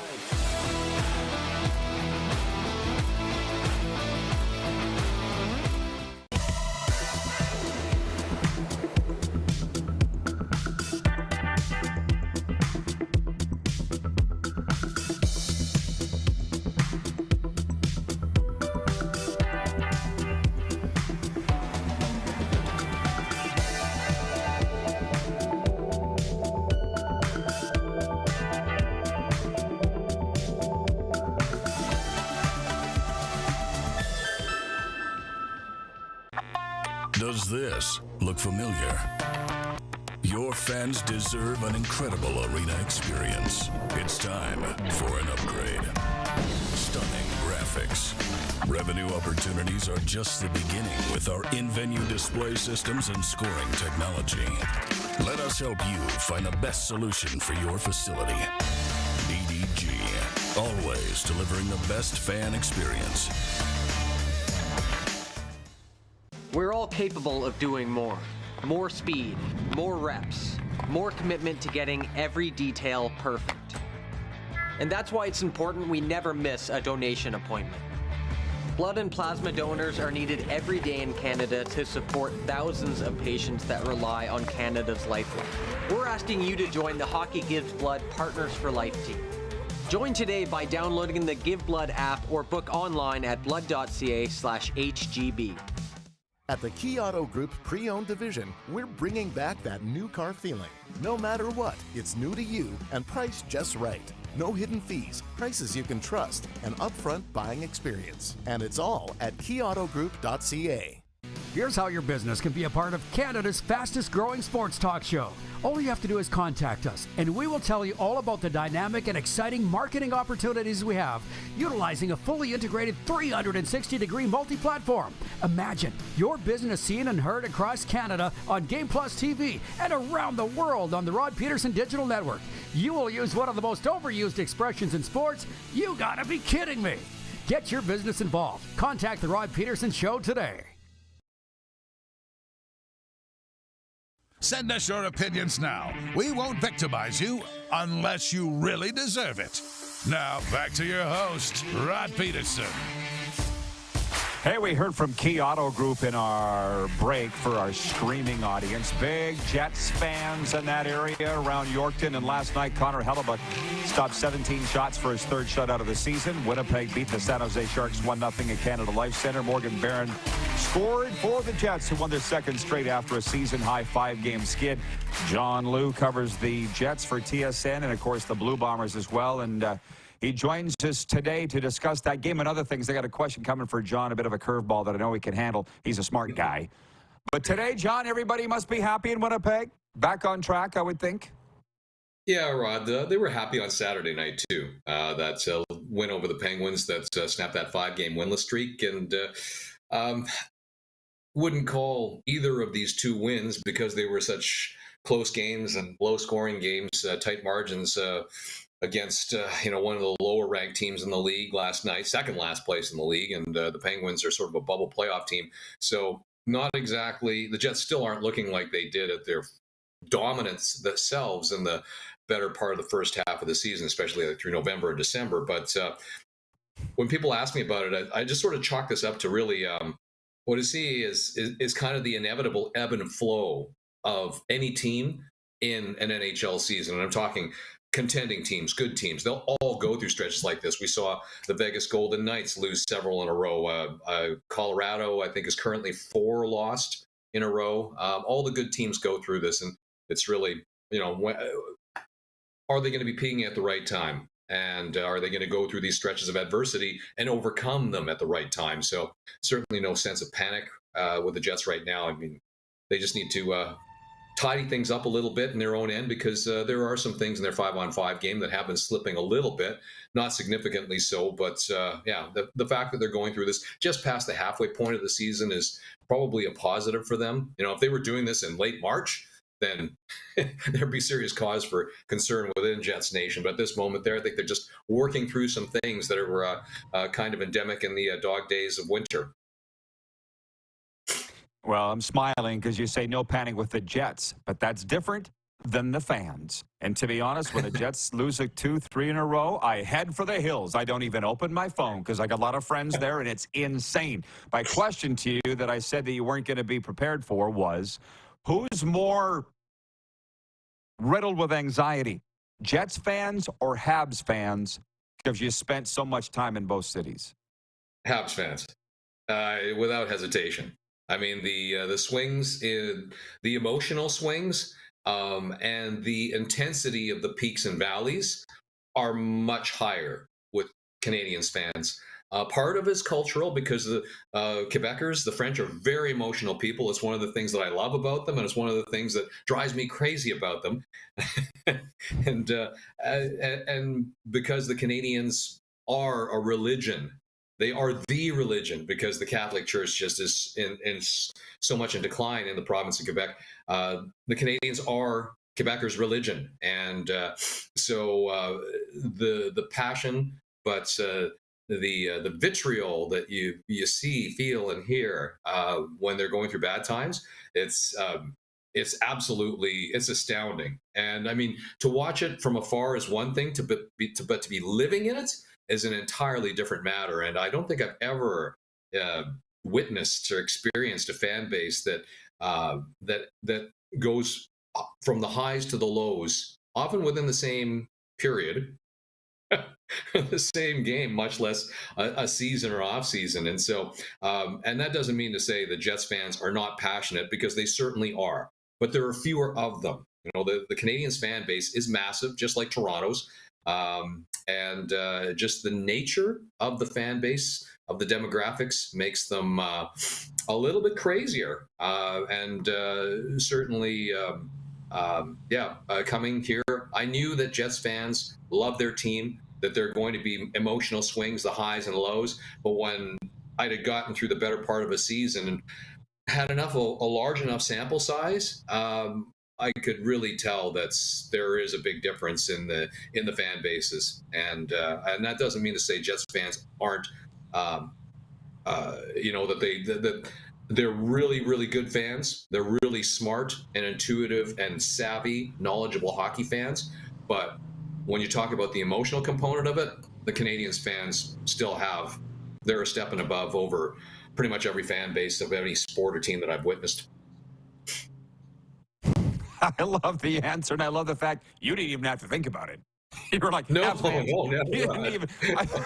Does this look familiar? Your fans deserve an incredible arena experience. It's time for an upgrade. Stunning graphics. Revenue opportunities are just the beginning with our in-venue display systems and scoring technology. Let us help you find the best solution for your facility. EDG, always delivering the best fan experience. We're all capable of doing more. More speed, more reps, more commitment to getting every detail perfect. And that's why it's important we never miss a donation appointment. Blood and plasma donors are needed every day in Canada to support thousands of patients that rely on Canada's lifeline. We're asking you to join the Hockey Gives Blood Partners for Life team. Join today by downloading the Give Blood app or book online at blood.ca/HGB. At the Key Auto Group Pre-Owned Division, we're bringing back that new car feeling. No matter what, it's new to you and priced just right. No hidden fees, prices you can trust, an upfront buying experience. And it's all at keyautogroup.ca. Here's how your business can be a part of Canada's fastest growing sports talk show. All you have to do is contact us, and we will tell you all about the dynamic and exciting marketing opportunities we have, utilizing a fully integrated 360-degree multi-platform. Imagine your business seen and heard across Canada on Game Plus TV and around the world on the Rod Pedersen Digital Network. You will use one of the most overused expressions in sports. You gotta be kidding me. Get your business involved. Contact the Rod Pedersen Show today. Send us your opinions now. We won't victimize you unless you really deserve it. Now, back to your host, Rod Pedersen. Hey, we heard from Key Auto Group in our break for our streaming audience. Big Jets fans in that area around Yorkton. And last night, Connor Hellebuck stopped 17 shots for his third shutout of the season. Winnipeg beat the San Jose Sharks 1-0 at Canada Life Center. Morgan Barron scored for the Jets, who won their second straight after a season-high 5-game skid. John Liu covers the Jets for TSN and, of course, the Blue Bombers as well. And he joins us today to discuss that game and other things. I got a question coming for John, a bit of a curveball that I know he can handle. He's a smart guy. But today, John, everybody must be happy in Winnipeg. Back on track, I would think. Yeah, Rod, they were happy on Saturday night, too. That win over the Penguins that snapped that 5-game winless streak. And wouldn't call either of these two wins because they were such close games and low-scoring games, tight margins, against one of the lower ranked teams in the league last night, second last place in the league, and the Penguins are sort of a bubble playoff team. So not exactly, the Jets still aren't looking like they did at their dominance themselves in the better part of the first half of the season, especially through November and December. But when people ask me about it, I just sort of chalk this up to really what I see is kind of the inevitable ebb and flow of any team in an NHL season. And I'm talking contending teams, good teams. They'll all go through stretches like this. We saw the Vegas Golden Knights lose several in a row. Colorado, I think, is currently 4 lost in a row. All the good teams go through this, and it's really, are they going to be peaking at the right time? And are they going to go through these stretches of adversity and overcome them at the right time? So certainly no sense of panic with the Jets right now. I mean, they just need to tidy things up a little bit in their own end, because there are some things in their 5-on-5 game that have been slipping a little bit, not significantly so, but the fact that they're going through this just past the halfway point of the season is probably a positive for them. If they were doing this in late March, then there'd be serious cause for concern within Jets Nation. But at this moment there, I think they're just working through some things that are kind of endemic in the dog days of winter. Well, I'm smiling because you say no panic with the Jets, but that's different than the fans. And to be honest, when the Jets lose 2-3 in a row, I head for the hills. I don't even open my phone because I got a lot of friends there, and it's insane. My question to you that I said that you weren't going to be prepared for was, who's more riddled with anxiety, Jets fans or Habs fans, because you spent so much time in both cities? Habs fans, without hesitation. I mean, the swings, the emotional swings, and the intensity of the peaks and valleys are much higher with Canadians fans. Part of it is cultural, because the Quebecers, the French, are very emotional people. It's one of the things that I love about them, and it's one of the things that drives me crazy about them. and because the Canadians are a religion. They are the religion, because the Catholic Church just is in so much in decline in the province of Quebec. The Canadians are Quebecers' religion, and so the passion, but the vitriol that you see, feel, and hear when they're going through bad times, it's it's astounding. And I mean, to watch it from afar is one thing, but to be living in it is an entirely different matter. And I don't think I've ever witnessed or experienced a fan base that goes from the highs to the lows, often within the same period, the same game, much less a season or off season. And so, and that doesn't mean to say that Jets fans are not passionate, because they certainly are, but there are fewer of them. You know, the Canadiens fan base is massive, just like Toronto's. And just the nature of the fan base, of the demographics, makes them a little bit crazier. And certainly, coming here, I knew that Jets fans love their team, that there are going to be emotional swings, the highs and lows. But when I'd have gotten through the better part of a season and had a large enough sample size, I could really tell that there is a big difference in the fan bases, and that doesn't mean to say Jets fans aren't, that they're really, really good fans. They're really smart and intuitive and savvy, knowledgeable hockey fans. But when you talk about the emotional component of it, the Canadiens fans they're a step and above over pretty much every fan base of any sport or team that I've witnessed. I love the answer, and I love the fact you didn't even have to think about it. You were like, no, never. You didn't even.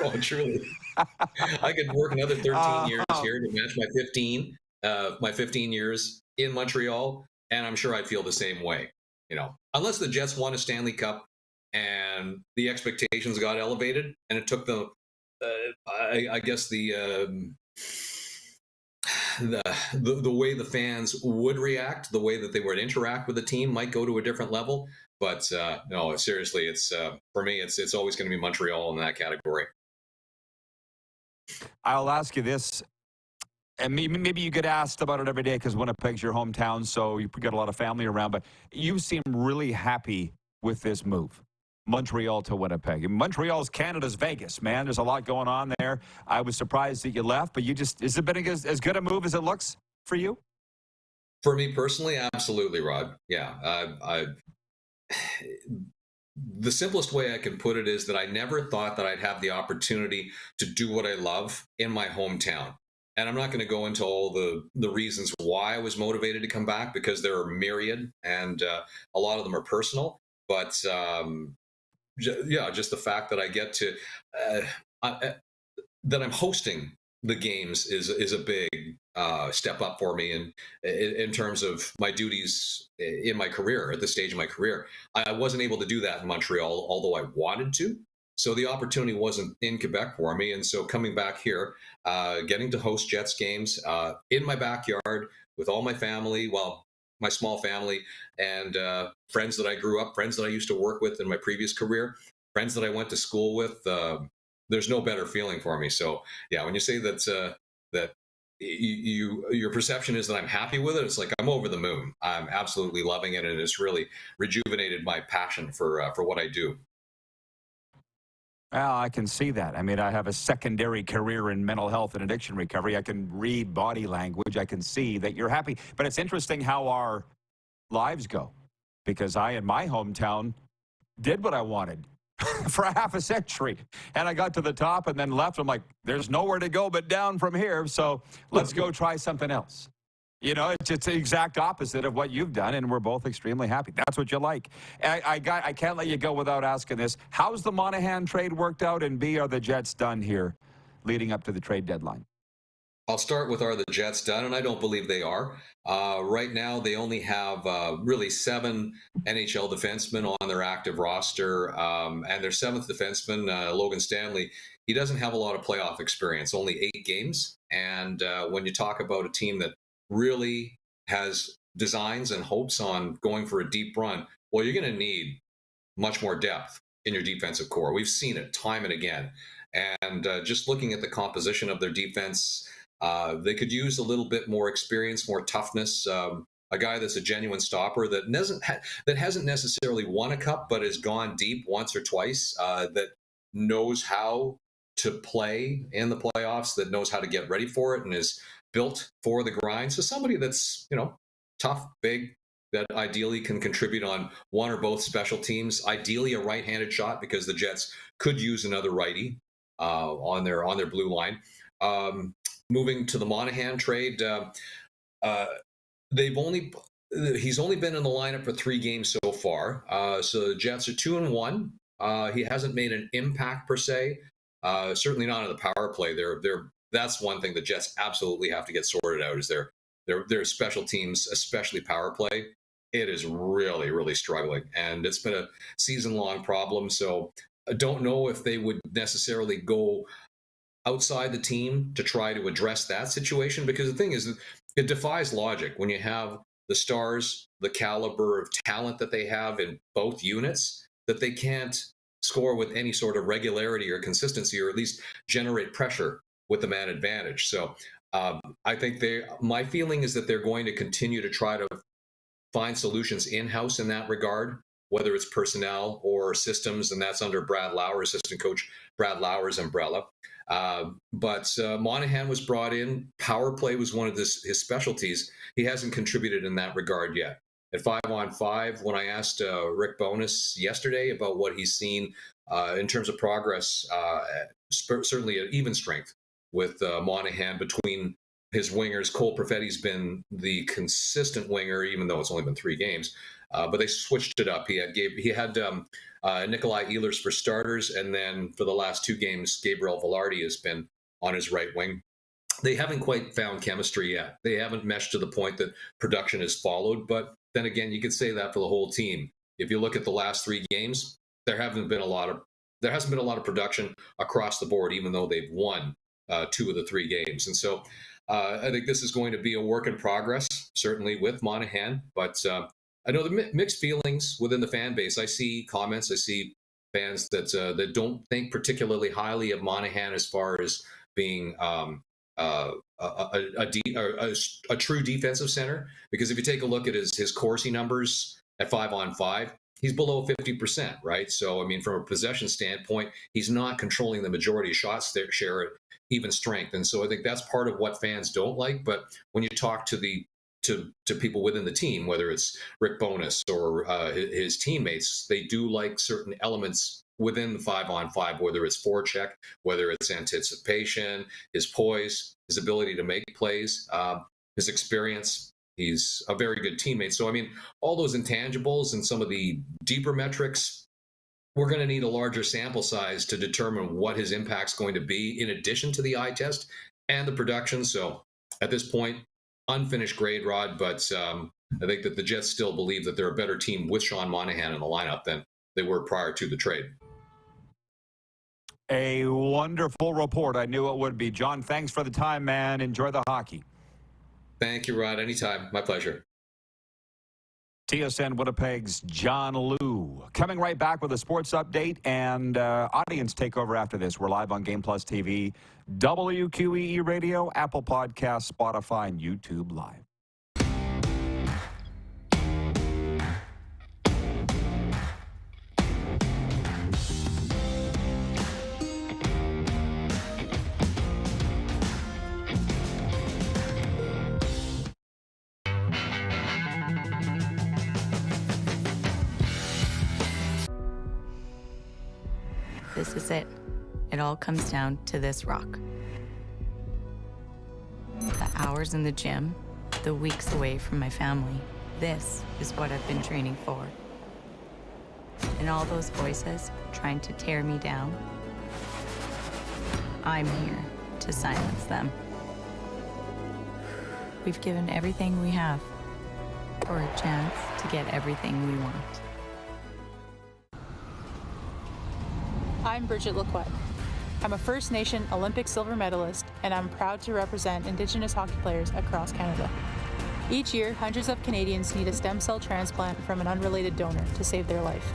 Oh, truly. I could work another 13 years here to match my 15 years in Montreal, and I'm sure I'd feel the same way. You know, unless the Jets won a Stanley Cup and the expectations got elevated, and it took the, I guess the way the fans would react, the way that they would interact with the team might go to a different level. But no, seriously, it's for me, it's always going to be Montreal in that category. I'll ask you this, and maybe you get asked about it every day because Winnipeg's your hometown, so you've got a lot of family around, but you seem really happy with this move. Montreal to Winnipeg. Montreal's Canada's Vegas, man. There's a lot going on there. I was surprised that you left, but has it been as good a move as it looks for you? For me personally, absolutely, Rod. Yeah. The simplest way I can put it is that I never thought that I'd have the opportunity to do what I love in my hometown. And I'm not going to go into all the reasons why I was motivated to come back, because there are myriad, and a lot of them are personal. But just the fact that I get to that I'm hosting the games is a big step up for me in terms of my duties in my career, at this stage of my career. I wasn't able to do that in Montreal, although I wanted to. So the opportunity wasn't in Quebec for me. And so coming back here, getting to host Jets games in my backyard with all my family, my small family, and friends that I grew up, friends that I used to work with in my previous career, friends that I went to school with, there's no better feeling for me. So yeah, when you say that your perception is that I'm happy with it, it's like I'm over the moon. I'm absolutely loving it, and it's really rejuvenated my passion for what I do. Well, I can see that. I mean, I have a secondary career in mental health and addiction recovery. I can read body language. I can see that you're happy. But it's interesting how our lives go, because I, in my hometown, did what I wanted for a half a century. And I got to the top and then left. I'm like, there's nowhere to go but down from here. So let's go try something else. You know, it's the exact opposite of what you've done, and we're both extremely happy. That's what you like. I can't let you go without asking this. How's the Monahan trade worked out, and B, are the Jets done here leading up to the trade deadline? I'll start with, are the Jets done? And I don't believe they are. Right now, they only have really 7 NHL defensemen on their active roster, and their 7th defenseman, Logan Stanley, he doesn't have a lot of playoff experience, only 8 games. And when you talk about a team that really has designs and hopes on going for a deep run, well, you're going to need much more depth in your defensive core. We've seen it time and again. And just looking at the composition of their defense, they could use a little bit more experience, more toughness. A guy that's a genuine stopper that hasn't necessarily won a cup, but has gone deep once or twice, that knows how to play in the playoffs, that knows how to get ready for it, and is built for the grind. So somebody that's, tough, big, that ideally can contribute on one or both special teams. Ideally, a right-handed shot because the Jets could use another righty on their blue line. Moving to the Monahan trade, he's only been in the lineup for 3 games so far. So the Jets are 2-1. He hasn't made an impact per se. Certainly not in the power play. That's one thing the Jets absolutely have to get sorted out. Is their special teams, especially power play. It is really, really struggling, and it's been a season-long problem. So I don't know if they would necessarily go outside the team to try to address that situation, because the thing is, it defies logic when you have the Stars, the caliber of talent that they have in both units, that they can't score with any sort of regularity or consistency, or at least generate pressure with the man advantage. So I think my feeling is that they're going to continue to try to find solutions in-house in that regard, whether it's personnel or systems, and that's under Brad Lauer, assistant coach Brad Lauer's umbrella. But Monahan was brought in. Power play was one of his specialties. He hasn't contributed in that regard yet. At 5-on-5, when I asked Rick Bowness yesterday about what he's seen in terms of progress, certainly an even strength with Monahan between his wingers. Cole Perfetti's been the consistent winger, even though it's only been 3 games. But they switched it up. He had Nikolai Ehlers for starters, and then for the last 2 games, Gabriel Velarde has been on his right wing. They haven't quite found chemistry yet. They haven't meshed to the point that production has followed. But then again, you could say that for the whole team. If you look at the last 3 games, there hasn't been a lot of production across the board, even though they've won 2 of the 3 games. And so I think this is going to be a work in progress, certainly with Monahan. But I know the mixed feelings within the fan base. I see comments, I see fans that don't think particularly highly of Monahan as far as being a true defensive center. Because if you take a look at his Corsi numbers at 5-on-5, he's below 50%, right? So, I mean, from a possession standpoint, he's not controlling the majority of shots share at even strength. And so I think that's part of what fans don't like. But when you talk to people within the team, whether it's Rick Bowness or his teammates, they do like certain elements within the 5-on-5, whether it's forecheck, whether it's anticipation, his poise, his ability to make plays, his experience. He's a very good teammate. So, I mean, all those intangibles and some of the deeper metrics, we're going to need a larger sample size to determine what his impact's going to be, in addition to the eye test and the production. So at this point, unfinished grade, Rod, but I think that the Jets still believe that they're a better team with Sean Monahan in the lineup than they were prior to the trade. A wonderful report. I knew it would be. John, thanks for the time, man. Enjoy the hockey. Thank you, Rod. Anytime. My pleasure. TSN Winnipeg's John Liu. Coming right back with a sports update and audience takeover after this. We're live on Game Plus TV, WQEE Radio, Apple Podcasts, Spotify, and YouTube Live. This is it. It all comes down to this rock. The hours in the gym, the weeks away from my family. This is what I've been training for. And all those voices trying to tear me down, I'm here to silence them. We've given everything we have for a chance to get everything we want. I'm Bridget Lacquette. I'm a First Nation Olympic silver medalist, and I'm proud to represent Indigenous hockey players across Canada. Each year, hundreds of Canadians need a stem cell transplant from an unrelated donor to save their life.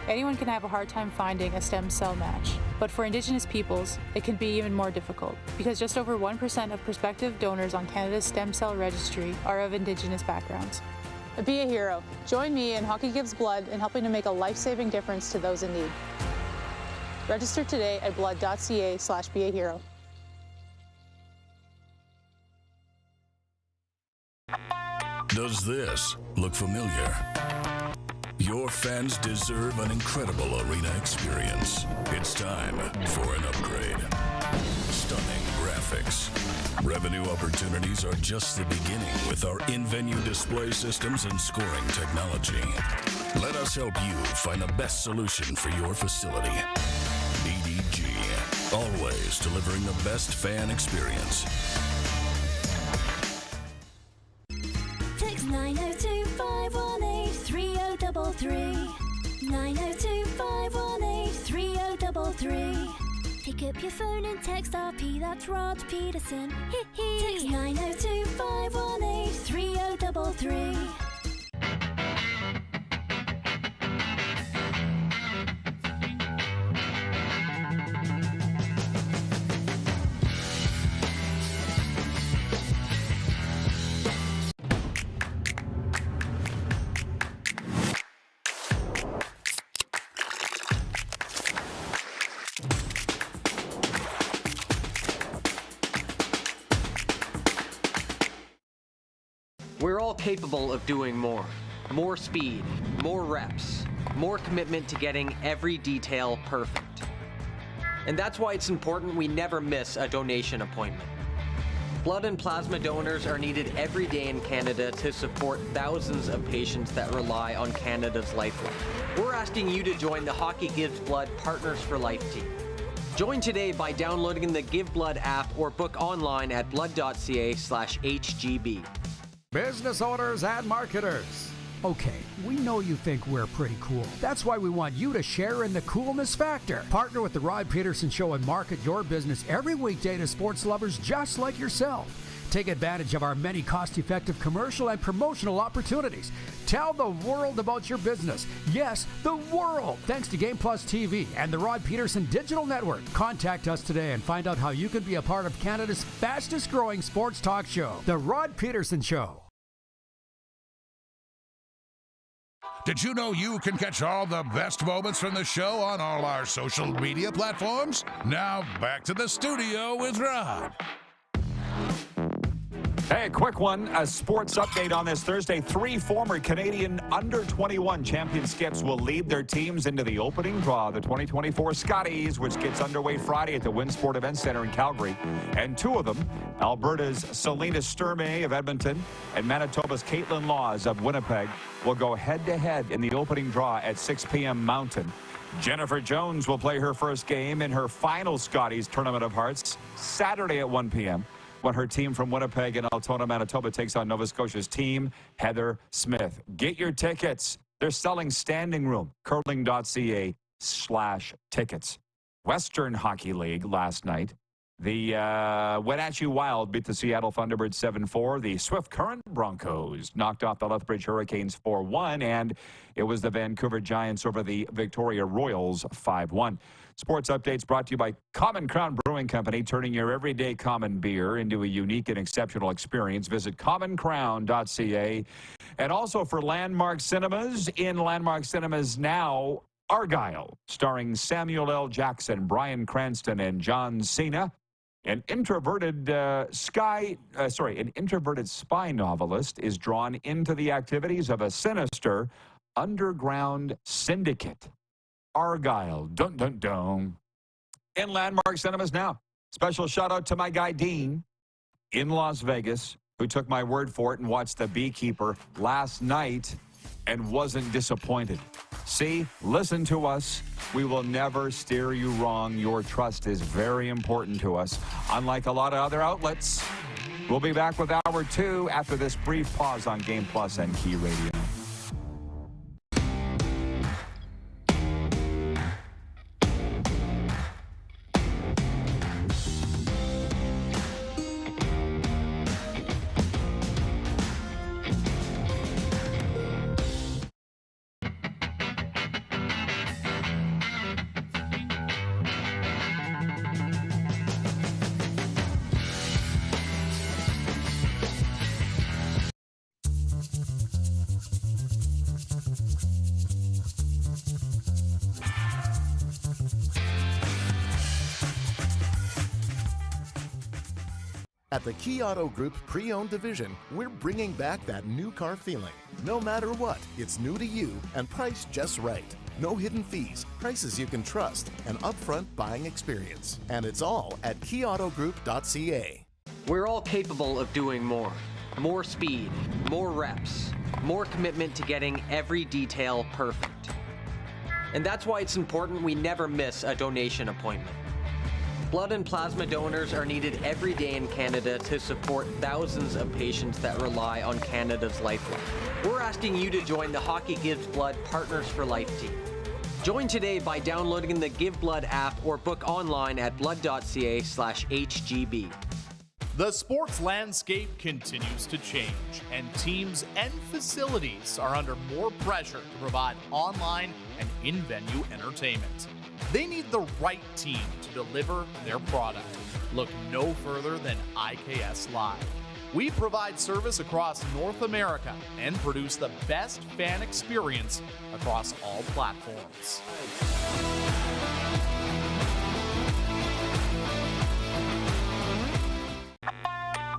Anyone can have a hard time finding a stem cell match, but for Indigenous peoples, it can be even more difficult, because just over 1% of prospective donors on Canada's stem cell registry are of Indigenous backgrounds. Be a hero. Join me in Hockey Gives Blood in helping to make a life-saving difference to those in need. Register today at blood.ca/beahero. Does this look familiar? Your fans deserve an incredible arena experience. It's time for an upgrade. Stunning graphics. Revenue opportunities are just the beginning with our in-venue display systems and scoring technology. Let us help you find the best solution for your facility. EDG, always delivering the best fan experience. Text 902-518-3033. 902-518-3033. Pick up your phone and text RP, that's Rod Pedersen. Text 902-518-3033. We're all capable of doing more. More speed, more reps, more commitment to getting every detail perfect. And that's why it's important we never miss a donation appointment. Blood and plasma donors are needed every day in Canada to support thousands of patients that rely on Canada's lifeline. We're asking you to join the Hockey Gives Blood Partners for Life team. Join today by downloading the Give Blood app or book online at blood.ca/HGB. Business owners and marketers. Okay, we know you think we're pretty cool. That's why we want you to share in the coolness factor. Partner with The Rod Pedersen Show and market your business every weekday to sports lovers just like yourself. Take advantage of our many cost-effective commercial and promotional opportunities. Tell the world about your business. Yes, the world. Thanks to Game Plus TV and the Rod Pedersen Digital Network. Contact us today and find out how you can be a part of Canada's fastest-growing sports talk show, The Rod Pedersen Show. Did you know you can catch all the best moments from the show on all our social media platforms? Now, back to the studio with Rod. Hey, a quick one. A sports update on this Thursday. 3 former Canadian under-21 champion skips will lead their teams into the opening draw, the 2024 Scotties, which gets underway Friday at the Winsport Event Center in Calgary. And 2 of them, Alberta's Selena Sturmey of Edmonton and Manitoba's Caitlin Laws of Winnipeg, will go head-to-head in the opening draw at 6 p.m. Mountain. Jennifer Jones will play her first game in her final Scotties Tournament of Hearts Saturday at 1 p.m. when her team from Winnipeg and Altona, Manitoba takes on Nova Scotia's team, Heather Smith. Get your tickets. They're selling standing room, curling.ca/tickets. Western Hockey League last night. The Wenatchee Wild beat the Seattle Thunderbirds 7-4. The Swift Current Broncos knocked off the Lethbridge Hurricanes 4-1. And it was the Vancouver Giants over the Victoria Royals 5-1. Sports updates brought to you by Common Crown Brewing Company, turning your everyday common beer into a unique and exceptional experience. Visit commoncrown.ca. And also for Landmark Cinemas, in Landmark Cinemas now, Argyle, starring Samuel L. Jackson, Bryan Cranston, and John Cena. An introverted spy novelist is drawn into the activities of a sinister underground syndicate. Argyle, dun dun dun. In Landmark Cinemas now. Special shout out to my guy Dean in Las Vegas, who took my word for it and watched The Beekeeper last night and wasn't disappointed. See, listen to us. We will never steer you wrong. Your trust is very important to us. Unlike a lot of other outlets, we'll be back with Hour 2 after this brief pause on Game Plus and Key Radio. At the Key Auto Group Pre-Owned Division, we're bringing back that new car feeling. No matter what, it's new to you and priced just right. No hidden fees, prices you can trust, an upfront buying experience. And it's all at keyautogroup.ca. We're all capable of doing more. More speed, more reps, more commitment to getting every detail perfect. And that's why it's important we never miss a donation appointment. Blood and plasma donors are needed every day in Canada to support thousands of patients that rely on Canada's lifeline. We're asking you to join the Hockey Gives Blood Partners for Life team. Join today by downloading the Give Blood app or book online at blood.ca/HGB. The sports landscape continues to change, and teams and facilities are under more pressure to provide online and in-venue entertainment. They need the right team to deliver their product. Look no further than IKS Live. We provide service across North America and produce the best fan experience across all platforms.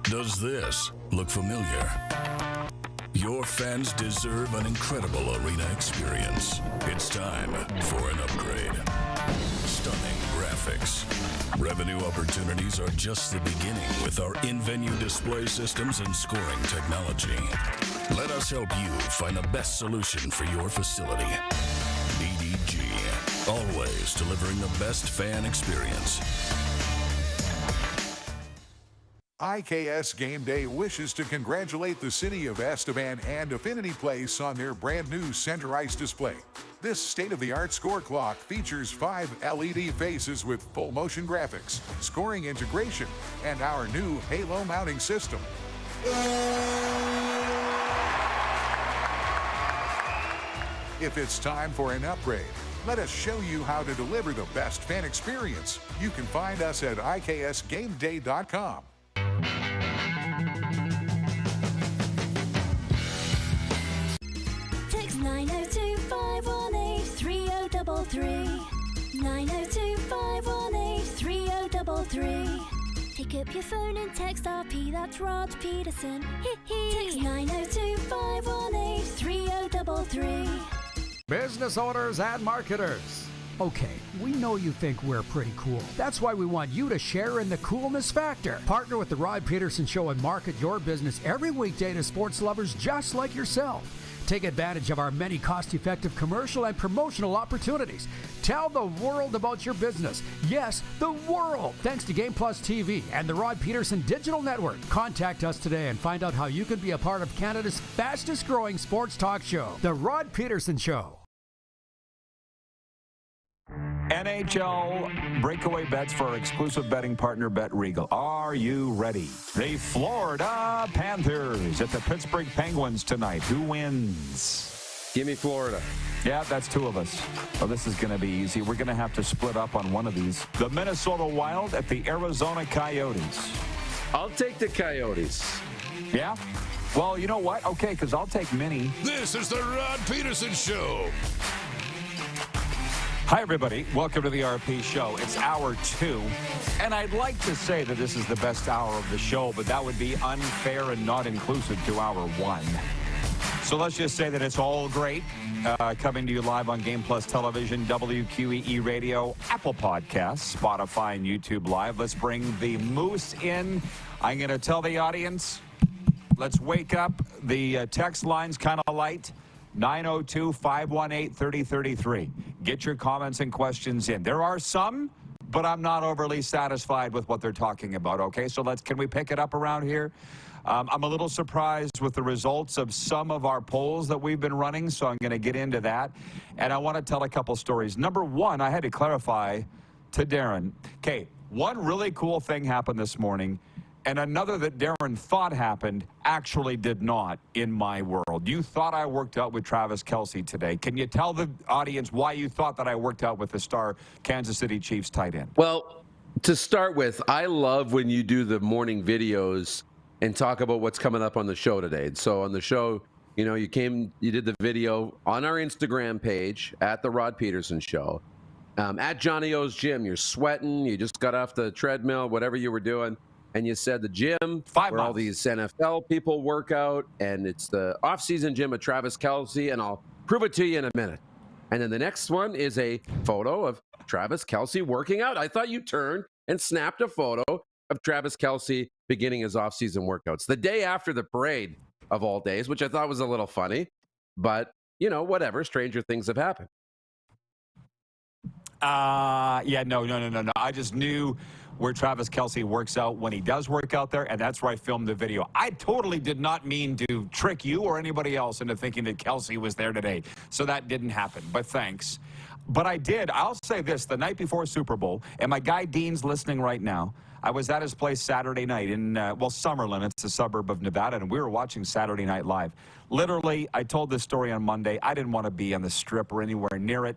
Does this look familiar? Your fans deserve an incredible arena experience. It's time for an upgrade. Stunning graphics. Revenue opportunities are just the beginning with our in-venue display systems and scoring technology. Let us help you find the best solution for your facility. DDG, always delivering the best fan experience. IKS Game Day wishes to congratulate the City of Estevan and Affinity Place on their brand new center ice display. This state-of-the-art score clock features 5 LED faces with full motion graphics, scoring integration, and our new Halo mounting system. If it's time for an upgrade, let us show you how to deliver the best fan experience. You can find us at iksgameday.com. Text 902-518-3033. 902-518-3033. Pick up your phone and text RP, that's Rod Pedersen. Text 902-518-3033. Business owners and marketers. Okay, we know you think we're pretty cool. That's why we want you to share in the coolness factor. Partner with the Rod Pedersen Show and market your business every weekday to sports lovers just like yourself. Take advantage of our many cost-effective commercial and promotional opportunities. Tell the world about your business. Yes, the world. Thanks to Game Plus TV and the Rod Pedersen Digital Network. Contact us today and find out how you can be a part of Canada's fastest-growing sports talk show, The Rod Pedersen Show. NHL breakaway bets for our exclusive betting partner, Bet Regal. Are you ready? The Florida Panthers at the Pittsburgh Penguins tonight. Who wins? Give me Florida. Yeah, that's two of us. Well, this is going to be easy. We're going to have to split up on one of these. The Minnesota Wild at the Arizona Coyotes. I'll take the Coyotes. Yeah? Well, you know what? Okay, because I'll take Minnie. This is the Rod Pedersen Show. Hi, everybody. Welcome to the RP Show. It's hour 2, and I'd like to say that this is the best hour of the show, but that would be unfair and not inclusive to hour 1. So let's just say that it's all great. Coming to you live on Game Plus Television, WQEE Radio, Apple Podcasts, Spotify, and YouTube Live. Let's bring the Moose in. I'm going to tell the audience, let's wake up. The text line's kind of light. 902-518-3033. Get your comments and questions in. There are some, but I'm not overly satisfied with what they're talking about, okay? So can we pick it up around here? I'm a little surprised with the results of some of our polls that we've been running, so I'm going to get into that. And I want to tell a couple stories. Number one, I had to clarify to Darren. Okay, one really cool thing happened this morning, and another that Darren thought happened actually did not in my world. You thought I worked out with Travis Kelce today. Can you tell the audience why you thought that I worked out with the star Kansas City Chiefs tight end? Well, to start with, I love when you do the morning videos and talk about what's coming up on the show today. So on the show, you did the video on our Instagram page at the Rod Pedersen Show. At Johnny O's gym, you're sweating, you just got off the treadmill, whatever you were doing. and you said the gym 5 where all months. these NFL people work out, and it's the off-season gym of Travis Kelce, and I'll prove it to you in a minute. And then the next one is a photo of Travis Kelce working out. I thought you turned and snapped a photo of Travis Kelce beginning his off-season workouts the day after the parade of all days, which I thought was a little funny. But, you know, whatever. Stranger things have happened. No. I just knew where Travis Kelce works out when he does work out there, and that's where I filmed the video. I totally did not mean to trick you or anybody else into thinking that Kelce was there today, so that didn't happen, but thanks. But I did. I'll say this, the night before Super Bowl, and my guy Dean's listening right now, I was at his place Saturday night in, Summerlin. It's a suburb of Nevada, and we were watching Saturday Night Live. Literally, I told this story on Monday. I didn't want to be on the Strip or anywhere near it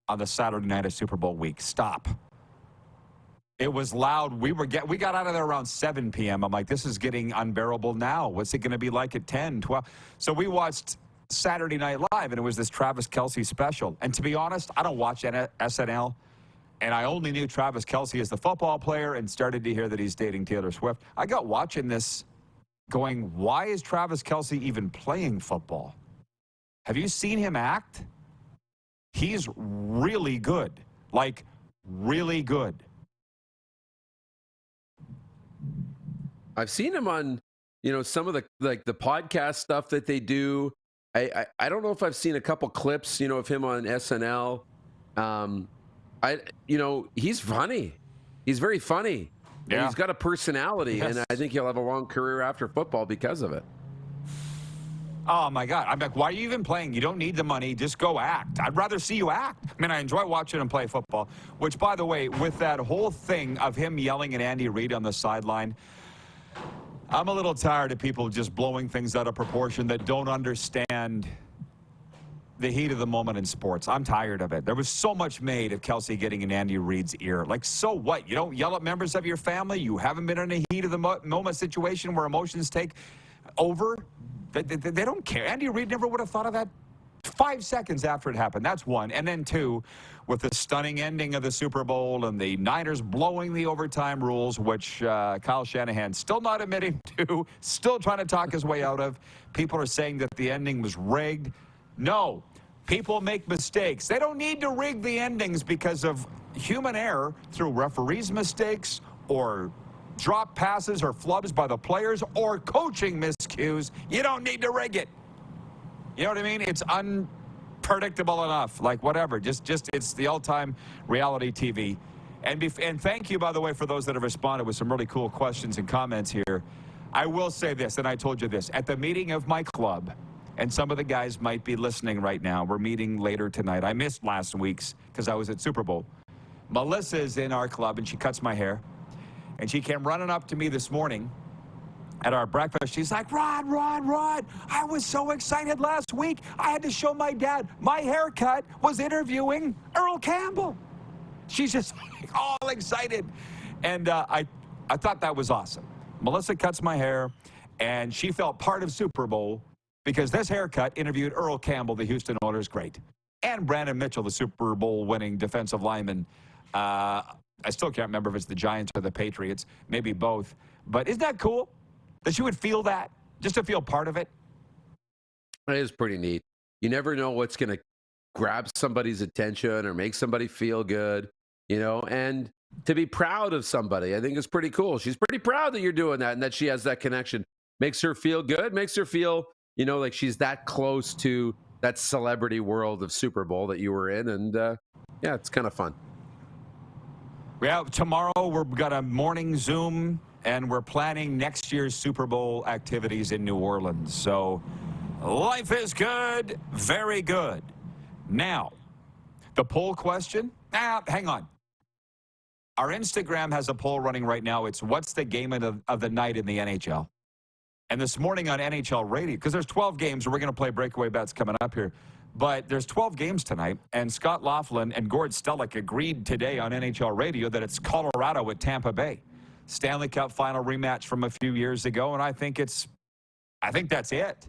on the Saturday night of Super Bowl week. Stop. It was loud. We got out of there around 7 p.m. I'm like, this is getting unbearable now. What's it going to be like at 10, 12? So we watched Saturday Night Live, and it was this Travis Kelce special. And to be honest, I don't watch SNL, and I only knew Travis Kelce as the football player and started to hear that he's dating Taylor Swift. I got watching this going, why is Travis Kelce even playing football? Have you seen him act? He's really good. Like, really good. I've seen him on, you know, some of the the podcast stuff that they do. I don't know if I've seen a couple clips, you know, of him on SNL. He's funny. He's very funny. Yeah. And he's got a personality, Yes. and I think he'll have a long career after football because of it. Oh, my God. I'm like, why are you even playing? You don't need the money. Just go act. I'd rather see you act. I mean, I enjoy watching him play football, which, by the way, with that whole thing of him yelling at Andy Reid on the sideline, I'm a little tired of people just blowing things out of proportion that don't understand the heat of the moment in sports. I'm tired of it. There was so much made of Kelce getting in Andy Reid's ear. Like, so what? You don't yell at members of your family? You haven't been in a heat of the moment situation where emotions take over? They don't care. Andy Reid never would have thought of that 5 seconds after it happened. That's one. And then two, with the stunning ending of the Super Bowl and the Niners blowing the overtime rules, which Kyle Shanahan still not admitting to, still trying to talk his way out of. People are saying that the ending was rigged. No. People make mistakes. They don't need to rig the endings because of human error through referees' mistakes or drop passes or flubs by the players or coaching miscues. You don't need to rig it. You know what I mean? It's unpredictable enough. Like, whatever. Just it's the all-time reality TV. And thank you, by the way, for those that have responded with some really cool questions and comments here. I will say this, and I told you this. At the meeting of my club, and some of the guys might be listening right now. We're meeting later tonight. I missed last week's because I was at Super Bowl. Melissa's in our club, and she cuts my hair. And she came running up to me this morning at our breakfast. She's like, Rod, I was so excited last week. I had to show my dad. My haircut was interviewing Earl Campbell. She's just like, all excited. And I thought that was awesome. Melissa cuts my hair, and she felt part of Super Bowl because this haircut interviewed Earl Campbell, the Houston Oilers great, and Brandon Mitchell, the Super Bowl winning defensive lineman. I still can't remember if it's the Giants or the Patriots, maybe both. But isn't that cool that you would feel that, just to feel part of it? It is pretty neat. You never know what's going to grab somebody's attention or make somebody feel good, you know, and to be proud of somebody, I think is pretty cool. She's pretty proud that you're doing that and that she has that connection. Makes her feel good, makes her feel, you know, like she's that close to that celebrity world of Super Bowl that you were in. And yeah, it's kind of fun. Yeah, tomorrow we've got a morning Zoom, and we're planning next year's Super Bowl activities in New Orleans. So life is good, very good. Now, the poll question. Hang on. Our Instagram has a poll running right now. It's what's the game of the night in the NHL? And this morning on NHL Radio, because there's 12 games, and we're going to play breakaway bets coming up here. But there's 12 games tonight, and Scott Laughlin and Gord Stellick agreed today on NHL Radio that it's Colorado at Tampa Bay. Stanley Cup final rematch from a few years ago, and I think that's it.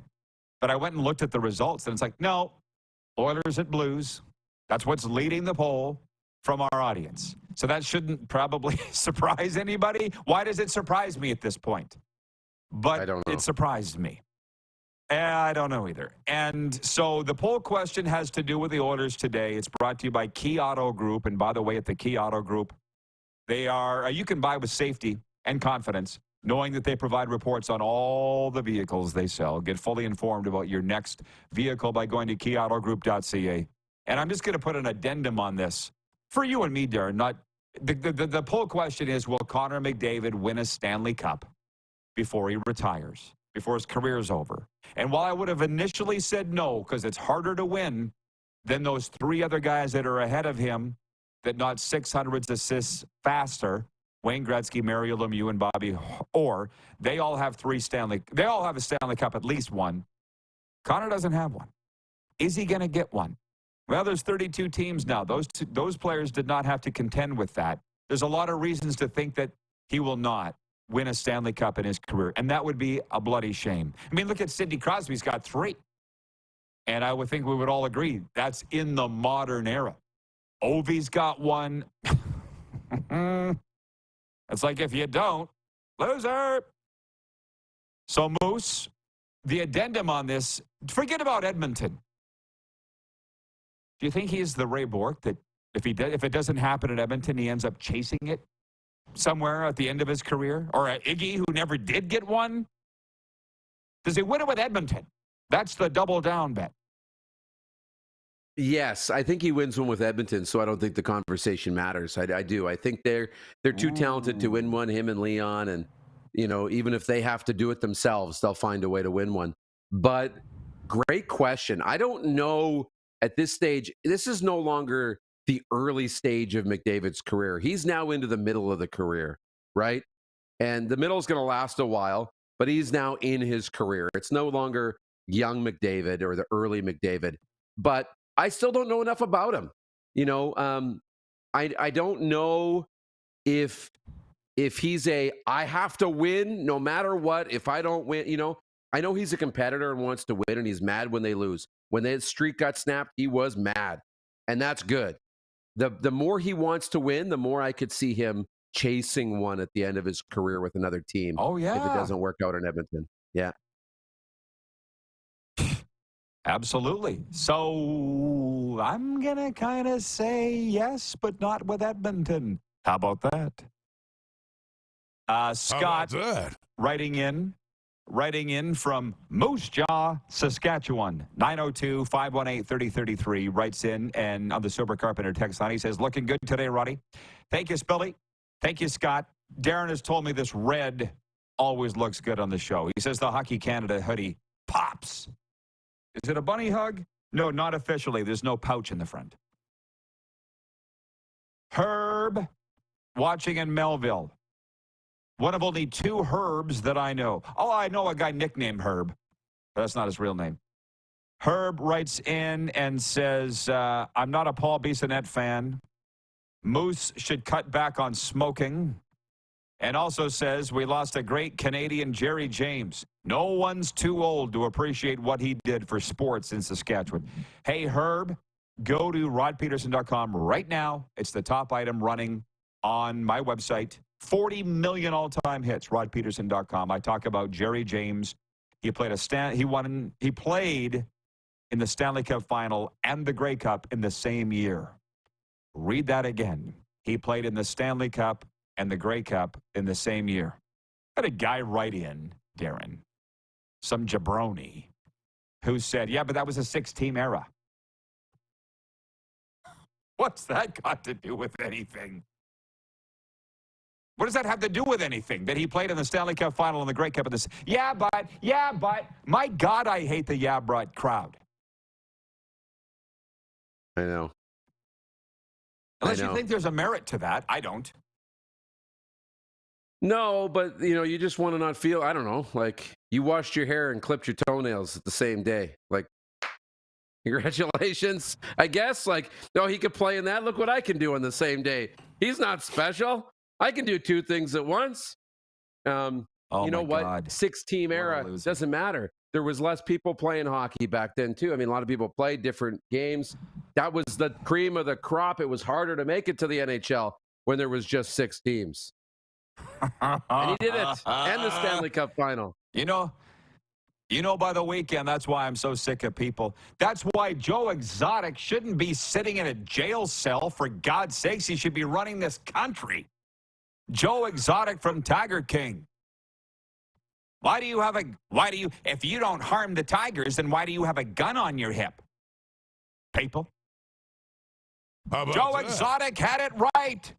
But I went and looked at the results, and it's like, no, Oilers at Blues. That's what's leading the poll. from our audience. So that shouldn't probably surprise anybody. Why does it surprise me at this point? But I don't know. It surprised me. I don't know either. And so the poll question has to do with the Oilers today. It's brought to you by Key Auto Group. And by the way, at the Key Auto Group, they are, you can buy with safety and confidence, knowing that they provide reports on all the vehicles they sell. Get fully informed about your next vehicle by going to keyautogroup.ca. And I'm just going to put an addendum on this for you and me, Darren. Not the poll question is, will Connor McDavid win a Stanley Cup before he retires, before his career is over? And while I would have initially said no, because it's harder to win than those three other guys that are ahead of him that not 600 assists faster, Wayne Gretzky, Mario Lemieux, and Bobby Orr, they all have a Stanley Cup, at least one. Connor doesn't have one. Is he going to get one? Well, there's 32 teams now. Those players did not have to contend with that. There's a lot of reasons to think that he will not win a Stanley Cup in his career, and that would be a bloody shame. I mean, look at Sidney Crosby's got 3. And I would think we would all agree that's in the modern era. Ovi's got 1. It's like, if you don't, loser. So, Moose, the addendum on this, forget about Edmonton. Do you think he's the Ray Bourque that if it doesn't happen at Edmonton, he ends up chasing it somewhere at the end of his career? Or a Iggy who never did get one? Does he win it with Edmonton? That's the double down bet. Yes, I think he wins one with Edmonton, so I don't think the conversation matters. I do. I think they're too talented to win one, him and Leon, and even if they have to do it themselves, they'll find a way to win one. But great question. I don't know at this stage. This is no longer the early stage of McDavid's career. He's now into the middle of the career, right? And the middle is going to last a while, but he's now in his career. It's no longer young McDavid or the early McDavid, but I still don't know enough about him. I don't know if he's I have to win no matter what. If I don't win, I know he's a competitor and wants to win, and he's mad when they lose. When the streak got snapped, he was mad, and that's good. The more he wants to win, the more I could see him chasing one at the end of his career with another team. Oh, yeah. If it doesn't work out in Edmonton. Yeah. Absolutely. So I'm going to kind of say yes, but not with Edmonton. How about that? Scott writing in from Moose Jaw, Saskatchewan, 902-518-3033, writes in, and on the Sober Carpenter text line, he says, looking good today, Roddy. Thank you, Spilly. Thank you, Scott. Darren has told me this red always looks good on the show. He says the Hockey Canada hoodie pops. Is it a bunny hug? No, not officially. There's no pouch in the front. Herb, watching in Melville. One of only 2 Herbs that I know. Oh, I know a guy nicknamed Herb, but that's not his real name. Herb writes in and says, I'm not a Paul Bissonnette fan. Moose should cut back on smoking. And also says, we lost a great Canadian, Jerry James. No one's too old to appreciate what he did for sports in Saskatchewan. Hey, Herb, go to rodpeterson.com right now. It's the top item running on my website. 40 million all-time hits, rodpeterson.com. I talk about Jerry James. He played he played in the Stanley Cup final and the Grey Cup in the same year. Read that again. He played in the Stanley Cup and the Grey Cup in the same year. Had a guy write in, Darren, some jabroni, who said, yeah, but that was a 6-team era. What's that got to do with anything? What does that have to do with anything? That he played in the Stanley Cup final and the Grey Cup of this? Yeah, but, my God, I hate the yeah, but crowd. I know. Unless you think there's a merit to that. I don't. No, but, you just want to not feel, I don't know, like you washed your hair and clipped your toenails the same day. Like, congratulations, I guess. Like, no, he could play in that. Look what I can do on the same day. He's not special. I can do 2 things at once. You know what? God. 6-team era doesn't matter. There was less people playing hockey back then, too. I mean, a lot of people played different games. that was the cream of the crop. It was harder to make it to the NHL when there was just 6 teams. And he did it. And the Stanley Cup final. You know, by the weekend, that's why I'm so sick of people. That's why Joe Exotic shouldn't be sitting in a jail cell. For God's sakes, he should be running this country. Joe Exotic from Tiger King. If you don't harm the Tigers, then why do you have a gun on your hip? People. Joe Exotic had it right.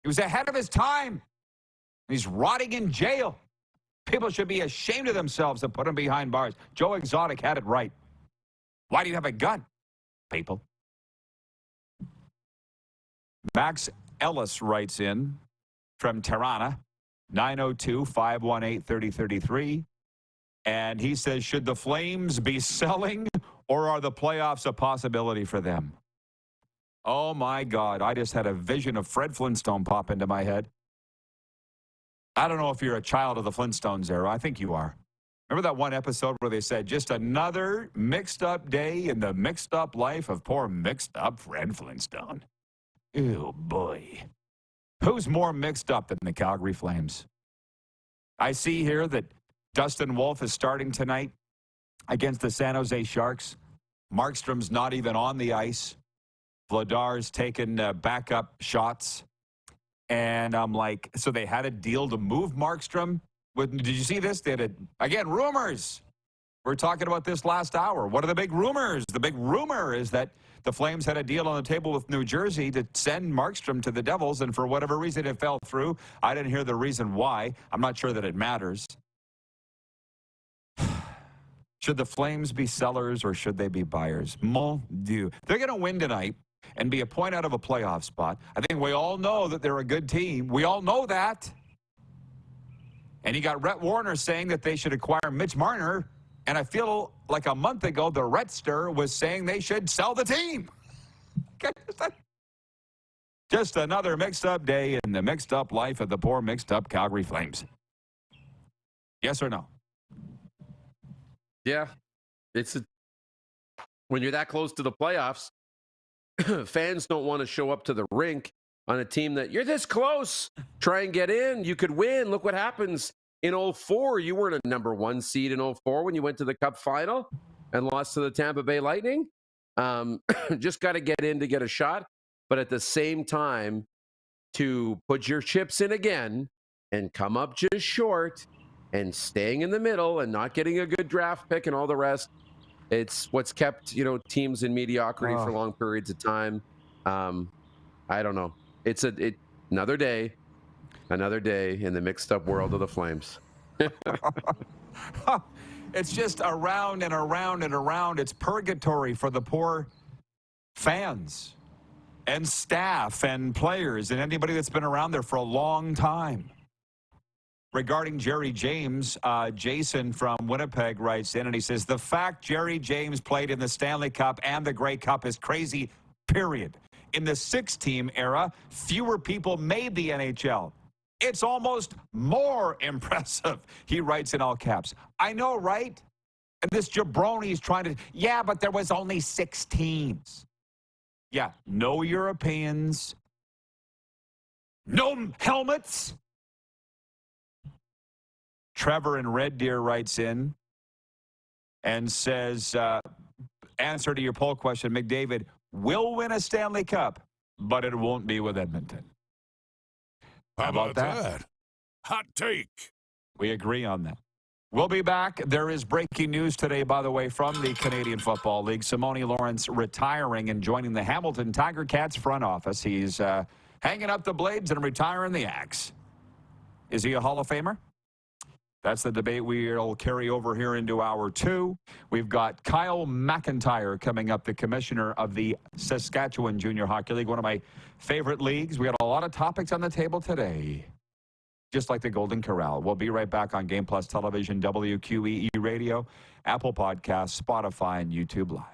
He was ahead of his time. He's rotting in jail. People should be ashamed of themselves to put him behind bars. Joe Exotic had it right. Why do you have a gun, people? Max Ellis writes in from Tirana, 902-518-3033. And he says, should the Flames be selling or are the playoffs a possibility for them? Oh, my God. I just had a vision of Fred Flintstone pop into my head. I don't know if you're a child of the Flintstones era. I think you are. Remember that one episode where they said, just another mixed up day in the mixed up life of poor mixed up Fred Flintstone? Ew, boy. Who's more mixed up than the Calgary Flames? I see here that Dustin Wolf is starting tonight against the San Jose Sharks. Markstrom's not even on the ice. Vladar's taking backup shots. And I'm like, so they had a deal to move Markstrom? Did you see this? They had again, rumors. We were talking about this last hour. What are the big rumors? The big rumor is that the Flames had a deal on the table with New Jersey to send Markstrom to the Devils, and for whatever reason it fell through. I didn't hear the reason why. I'm not sure that it matters. Should the Flames be sellers or should they be buyers? Mon Dieu. They're going to win tonight and be a point out of a playoff spot. I think we all know that they're a good team. We all know that. And you got Rhett Warner saying that they should acquire Mitch Marner. And I feel like a month ago, the Rhettster was saying they should sell the team. Just another mixed-up day in the mixed-up life of the poor mixed-up Calgary Flames. Yes or no? Yeah. When you're that close to the playoffs, fans don't want to show up to the rink on a team that you're this close. Try and get in. You could win. Look what happens in 2004. You weren't a number 1 seed in 2004 when you went to the Cup final and lost to the Tampa Bay Lightning. Just got to get in to get a shot. But at the same time, to put your chips in again and come up just short and staying in the middle and not getting a good draft pick and all the rest, it's what's kept, teams in mediocrity for long periods of time. I don't know. It's another day in the mixed up world of the Flames. It's just around and around and around. It's purgatory for the poor fans and staff and players and anybody that's been around there for a long time. Regarding Jerry James, Jason from Winnipeg writes in and he says, the fact Jerry James played in the Stanley Cup and the Grey Cup is crazy, period. In the 6-team era, fewer people made the NHL. It's almost more impressive, he writes in all caps. I know, right? And this jabroni's trying to, yeah, but there was only 6 teams. Yeah, no Europeans, no helmets. Trevor in Red Deer writes in and says, answer to your poll question, McDavid will win a Stanley Cup, but it won't be with Edmonton. How about that? Hot take. We agree on that. We'll be back. There is breaking news today, by the way, from the Canadian Football League. Simone Lawrence retiring and joining the Hamilton Tiger Cats front office. He's hanging up the blades and retiring the axe. Is he a Hall of Famer? That's the debate we'll carry over here into hour 2. We've got Kyle McIntyre coming up, the commissioner of the Saskatchewan Junior Hockey League, one of my favorite leagues. We got a lot of topics on the table today, just like the Golden Corral. We'll be right back on Game Plus Television, WQEE Radio, Apple Podcasts, Spotify, and YouTube Live.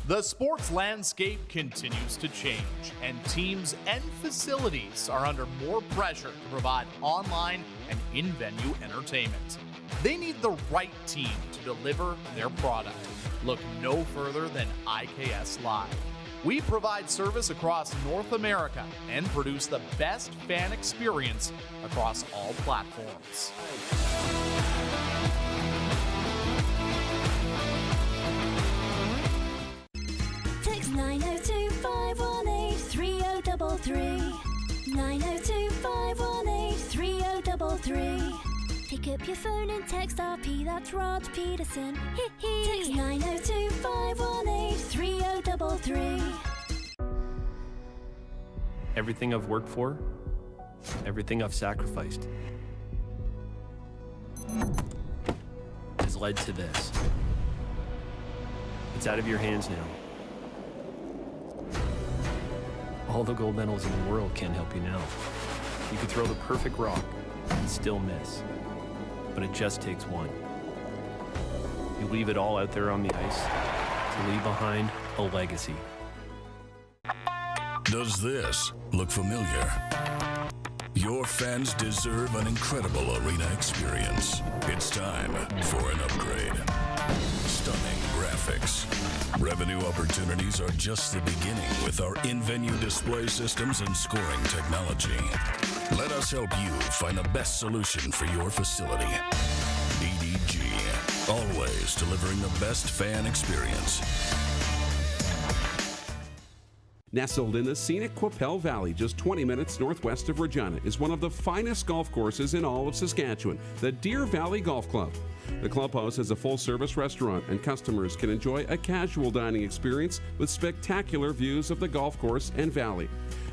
The sports landscape continues to change, and teams and facilities are under more pressure to provide online and in-venue entertainment. They need the right team to deliver their product. Look no further than IKS Live. We provide service across North America and produce the best fan experience across all platforms. Text 902-518-3033. 902-518-3033. Pick up your phone and text RP, that's Rod Pedersen. Text 902-518-3033. Everything I've worked for, everything I've sacrificed, has led to this. It's out of your hands now. All the gold medals in the world can't help you now. You could throw the perfect rock and still miss. But it just takes one. You leave it all out there on the ice to leave behind a legacy. Does this look familiar? Your fans deserve an incredible arena experience. It's time for an upgrade. Stunning graphics. Revenue opportunities are just the beginning with our in-venue display systems and scoring technology. Let us help you find the best solution for your facility. EDG, always delivering the best fan experience. Nestled in the scenic Qu'Appelle Valley, just 20 minutes northwest of Regina, is one of the finest golf courses in all of Saskatchewan, the Deer Valley Golf Club. The clubhouse has a full-service restaurant, and customers can enjoy a casual dining experience with spectacular views of the golf course and valley.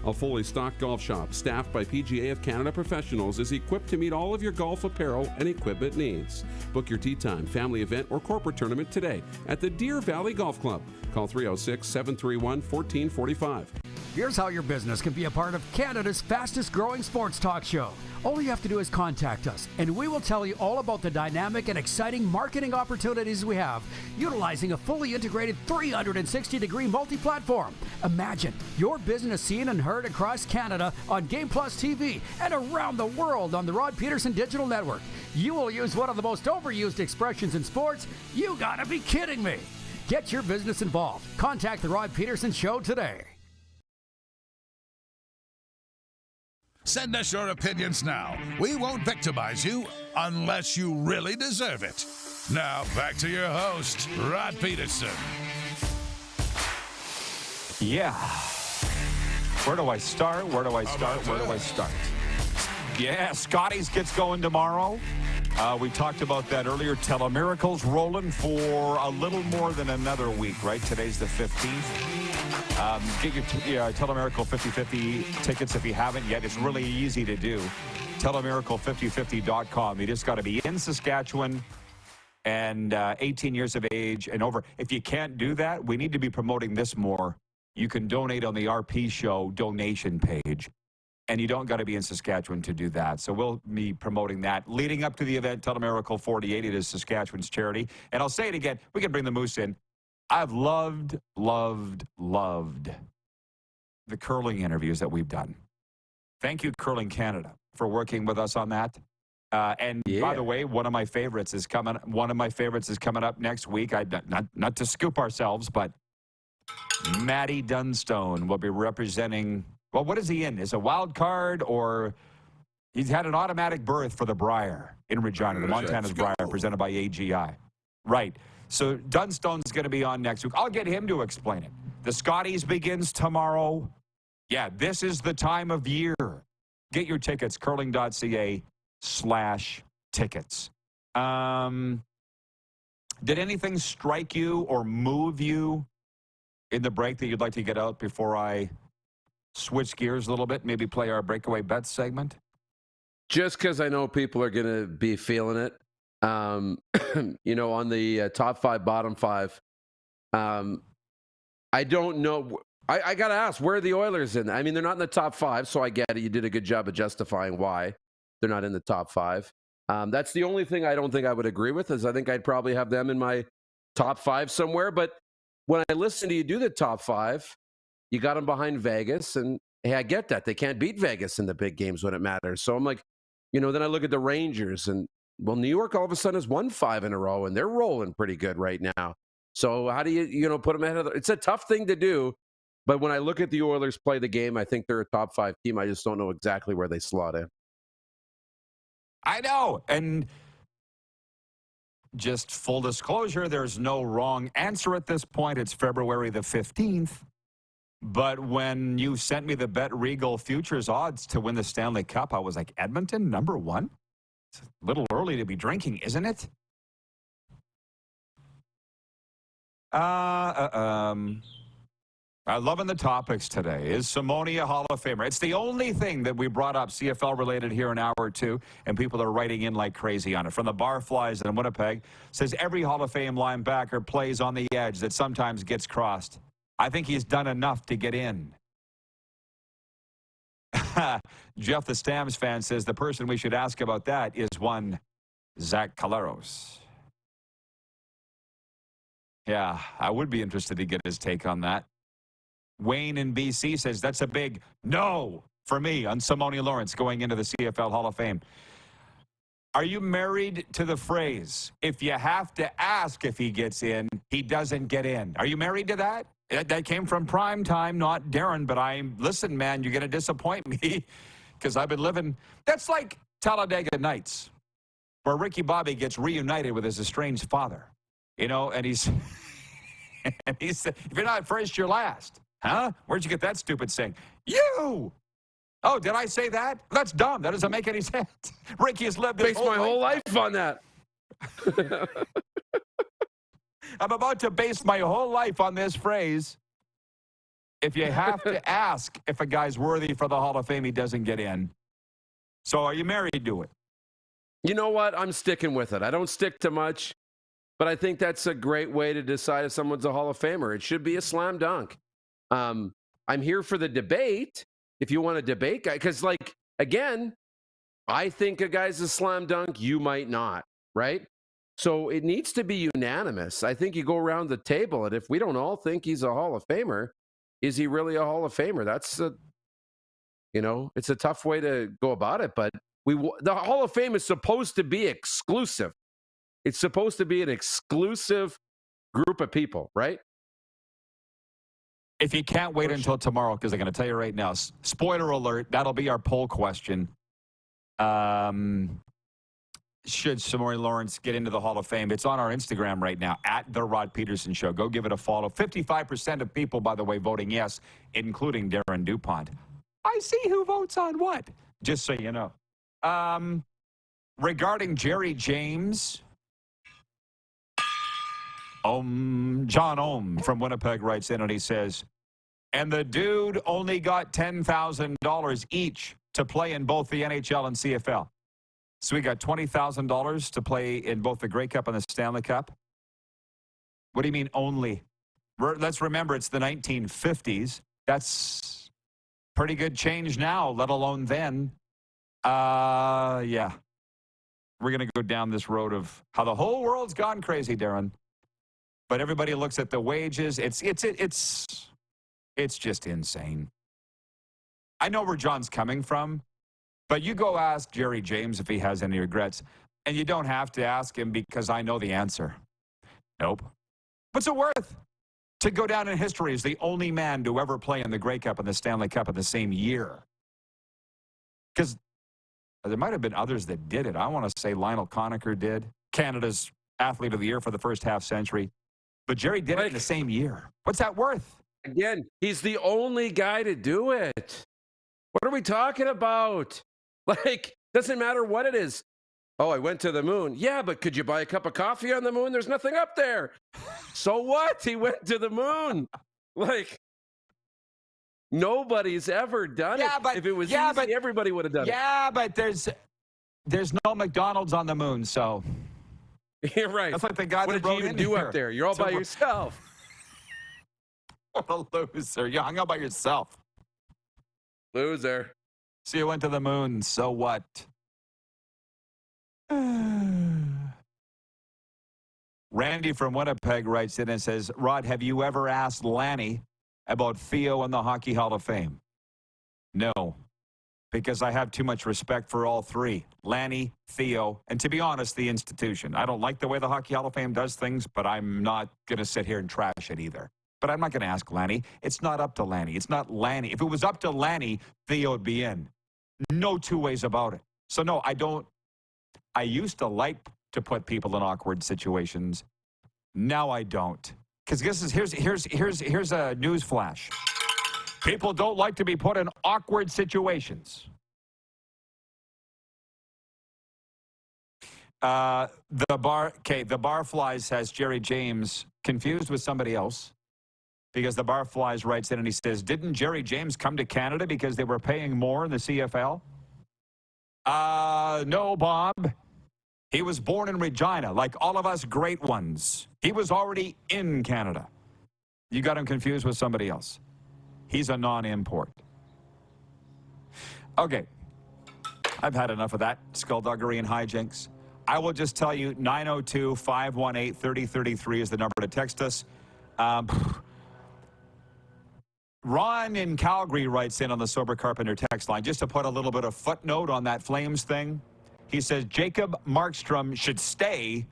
A fully stocked golf shop, staffed by PGA of Canada professionals, is equipped to meet all of your golf apparel and equipment needs. Book your tee time, family event, or corporate tournament today at the Deer Valley Golf Club. Call 306-731-1445. Here's how your business can be a part of Canada's fastest growing sports talk show. All you have to do is contact us, and we will tell you all about the dynamic and exciting marketing opportunities we have, utilizing a fully integrated 360-degree multi-platform. Imagine your business seen and heard across Canada on Game Plus TV and around the world on the Rod Pedersen Digital Network. You will use one of the most overused expressions in sports. You gotta be kidding me. Get your business involved. Contact the Rod Pedersen Show today. Send us your opinions now. We won't victimize you unless you really deserve it. Now, back to your host, Rod Pedersen. Yeah. Where do I start? Where do I start? Where do I start? Yeah, Scotty's gets going tomorrow. We talked about that earlier. Telemiracle's rolling for a little more than another week, right? Today's the 15th. Get your Telemiracle 50/50 tickets if you haven't yet. It's really easy to do. Telemiracle5050.com. You just got to be in Saskatchewan and 18 years of age and over. If you can't do that, we need to be promoting this more. You can donate on the RP Show donation page. And you don't got to be in Saskatchewan to do that. So we'll be promoting that. Leading up to the event, Telemiracle 48, it is Saskatchewan's charity. And I'll say it again, we can bring the Moose in. I've loved the curling interviews that we've done. Thank you, Curling Canada, for working with us on that. And by the way, one of my favorites is coming up next week. Not to scoop ourselves, but Matty Dunstone will be representing. Well, what is he in? Is a wild card, or he's had an automatic berth for the Brier in Regina, the Montana's Brier, presented by AGI. Right. So Dunstone's going to be on next week. I'll get him to explain it. The Scotties begins tomorrow. Yeah, this is the time of year. Get your tickets, curling.ca/tickets. Did anything strike you or move you in the break that you'd like to get out before I switch gears a little bit, maybe play our breakaway bets segment? Just because I know people are going to be feeling it. On the top five, bottom five, I don't know. I got to ask, where are the Oilers in? I mean, they're not in the top five, so I get it. You did a good job of justifying why they're not in the top five. That's the only thing I don't think I would agree with, is I think I'd probably have them in my top five somewhere. But when I listen to you do the top 5, you got them behind Vegas, and hey, I get that. They can't beat Vegas in the big games when it matters. So I'm like, then I look at the Rangers, and well, New York all of a sudden has won 5 in a row, and they're rolling pretty good right now. So how do you put them ahead of it's a tough thing to do. But when I look at the Oilers play the game, I think they're a top 5 team. I just don't know exactly where they slot in. I know. And just full disclosure, there's no wrong answer at this point. It's February the 15th. But when you sent me the Bet Regal futures odds to win the Stanley Cup, I was like, Edmonton, number 1? It's a little early to be drinking, isn't it? I'm loving the topics today. Is Simone a Hall of Famer? It's the only thing that we brought up CFL-related here an hour or two, and people are writing in like crazy on it. From the Barflies in Winnipeg, says every Hall of Fame linebacker plays on the edge that sometimes gets crossed. I think he's done enough to get in. Jeff, the Stamps fan, says the person we should ask about that is one Zach Caleros. Yeah, I would be interested to get his take on that. Wayne in BC says that's a big no for me on Simone Lawrence going into the CFL Hall of Fame. Are you married to the phrase, if you have to ask if he gets in, he doesn't get in? Are you married to that? That came from Prime Time, not Darren, but listen, man, you're going to disappoint me because I've been living. That's like Talladega Nights, where Ricky Bobby gets reunited with his estranged father, and he said, if you're not first, you're last. Huh? Where'd you get that stupid saying? You! Oh, did I say that? That's dumb. That doesn't make any sense. Ricky has lived his whole life on that. I'm about to base my whole life on this phrase. If you have to ask if a guy's worthy for the Hall of Fame, he doesn't get in. So are you married to it? You know what? I'm sticking with it. I don't stick to much, but I think that's a great way to decide if someone's a Hall of Famer. It should be a slam dunk. I'm here for the debate. If you want to debate, because again, I think a guy's a slam dunk. You might not, right? So it needs to be unanimous. I think you go around the table, and if we don't all think he's a Hall of Famer, is he really a Hall of Famer? That's it's a tough way to go about it. But the Hall of Fame is supposed to be exclusive. It's supposed to be an exclusive group of people, right? If you can't wait until tomorrow, because I'm going to tell you right now, spoiler alert, that'll be our poll question. Should Simone Lawrence get into the Hall of Fame? It's on our Instagram right now, at The Rod Pedersen Show. Go give it a follow. 55% of people, by the way, voting yes, including Darren DuPont. I see who votes on what, just so you know. Regarding Jerry James, John Ohm from Winnipeg writes in and he says, and the dude only got $10,000 each to play in both the NHL and CFL. So we got $20,000 to play in both the Grey Cup and the Stanley Cup. What do you mean only? Let's remember it's the 1950s. That's pretty good change now, let alone then. Yeah. We're going to go down this road of how the whole world's gone crazy, Darren. But everybody looks at the wages. It's just insane. I know where John's coming from, but you go ask Jerry James if he has any regrets, and you don't have to ask him because I know the answer. Nope. What's it worth to go down in history as the only man to ever play in the Grey Cup and the Stanley Cup in the same year? Because there might have been others that did it. I want to say Lionel Conacher did. Canada's Athlete of the Year for the first half century. But Jerry did it in the same year. What's that worth? Again, he's the only guy to do it. What are we talking about? Doesn't matter what it is. Oh, I went to the moon. Yeah, but could you buy a cup of coffee on the moon? There's nothing up there. So what? He went to the moon. Nobody's ever done it. But, if it was easy, everybody would have done it. Yeah, but there's no McDonald's on the moon, so. You're right. That's like the guy what that did you even do up there? You're all by yourself. What a loser. You hung out by yourself. Loser. So you went to the moon, so what? Randy from Winnipeg writes in and says, Rod, have you ever asked Lanny about Theo and the Hockey Hall of Fame? No, because I have too much respect for all three, Lanny, Theo, and to be honest, the institution. I don't like the way the Hockey Hall of Fame does things, but I'm not going to sit here and trash it either. But I'm not going to ask Lanny. It's not up to Lanny. It's not Lanny. If it was up to Lanny, Theo would be in. No two ways about it. So no, I don't. I used to like to put people in awkward situations. Now I don't. Because here's a news flash. People don't like to be put in awkward situations. The Barflies has Jerry James confused with somebody else because the Barflies writes in and he says, didn't Jerry James come to Canada because they were paying more in the CFL? No, Bob. He was born in Regina, like all of us great ones. He was already in Canada. You got him confused with somebody else. He's a non-import. Okay. I've had enough of that skullduggery and hijinks. I will just tell you, 902-518-3033 is the number to text us. Ron in Calgary writes in on the Sober Carpenter text line, just to put a little bit of footnote on that Flames thing. He says, Jacob Markstrom should stay.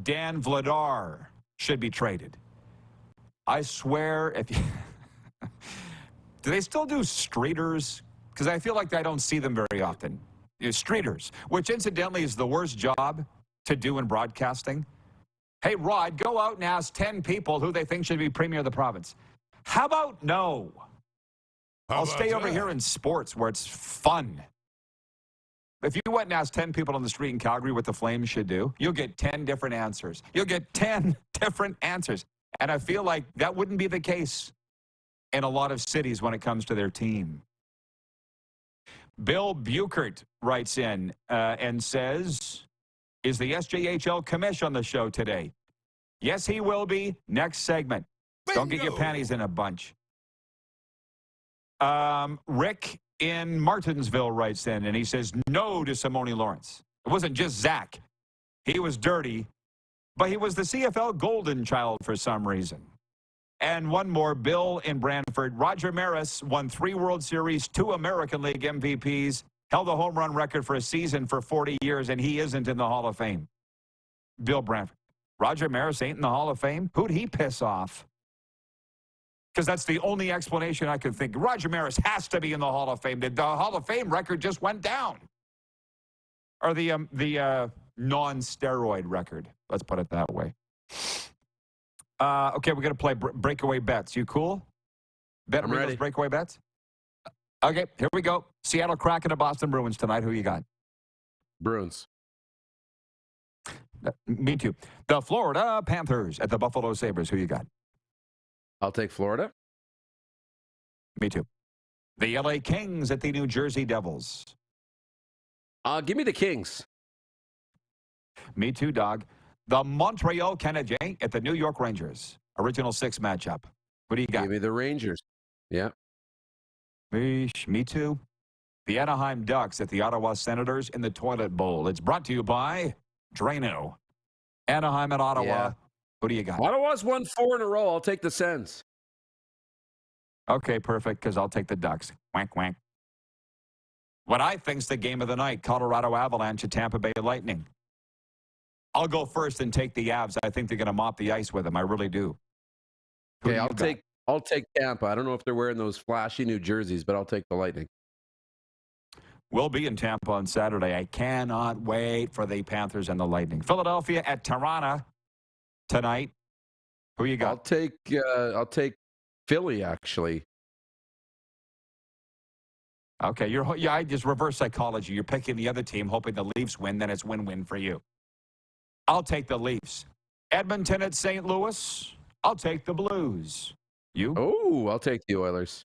Dan Vladar should be traded. I swear, if you... Do they still do streeters? Because I feel like I don't see them very often. Streeters, which incidentally is the worst job to do in broadcasting. Hey, Rod, go out and ask 10 people who they think should be premier of the province. How about no? I'll stay over here in sports where it's fun. If you went and asked 10 people on the street in Calgary what the Flames should do, you'll get 10 different answers. You'll get 10 different answers. And I feel like that wouldn't be the case in a lot of cities when it comes to their team. Bill Buchert writes in and says, is the SJHL commish on the show today? Yes, he will be. Next segment. Bingo. Don't get your panties in a bunch. Rick in Martinsville writes in, and he says no to Simone Lawrence. It wasn't just Zach. He was dirty, but he was the CFL golden child for some reason. And one more, Bill in Brantford. Roger Maris won 3 World Series, 2 American League MVPs, held the home run record for a season for 40 years, and he isn't in the Hall of Fame. Bill Brantford. Roger Maris ain't in the Hall of Fame? Who'd he piss off? Because that's the only explanation I could think. Roger Maris has to be in the Hall of Fame. The Hall of Fame record just went down. Or the non-steroid record. Let's put it that way. Okay, we're going to play breakaway bets. You cool? Bet those breakaway bets? Okay, here we go. Seattle Kraken and Boston Bruins tonight. Who you got? Bruins. Me too. The Florida Panthers at the Buffalo Sabres. Who you got? I'll take Florida. Me too. The LA Kings at the New Jersey Devils. Give me the Kings. Me too, dog. The Montreal Canadiens at the New York Rangers. Original 6 matchup. What do you got? Give me the Rangers. Yeah. Me too. The Anaheim Ducks at the Ottawa Senators in the Toilet Bowl. It's brought to you by Drano. Anaheim at Ottawa. Yeah. Who do you got? Ottawa's won 4 in a row. I'll take the Sens. Okay, perfect, because I'll take the Ducks. Wank, wank. What I think's the game of the night, Colorado Avalanche at Tampa Bay Lightning. I'll go first and take the Avs. I think they're going to mop the ice with them. I really do. Okay, I'll take Tampa. I don't know if they're wearing those flashy new jerseys, but I'll take the Lightning. We'll be in Tampa on Saturday. I cannot wait for the Panthers and the Lightning. Philadelphia at Toronto tonight. Who you got? I'll take Philly, actually. Okay, I just reverse psychology. You're picking the other team, hoping the Leafs win, then it's win-win for you. I'll take the Leafs. Edmonton at St. Louis. I'll take the Blues. You? Oh, I'll take the Oilers.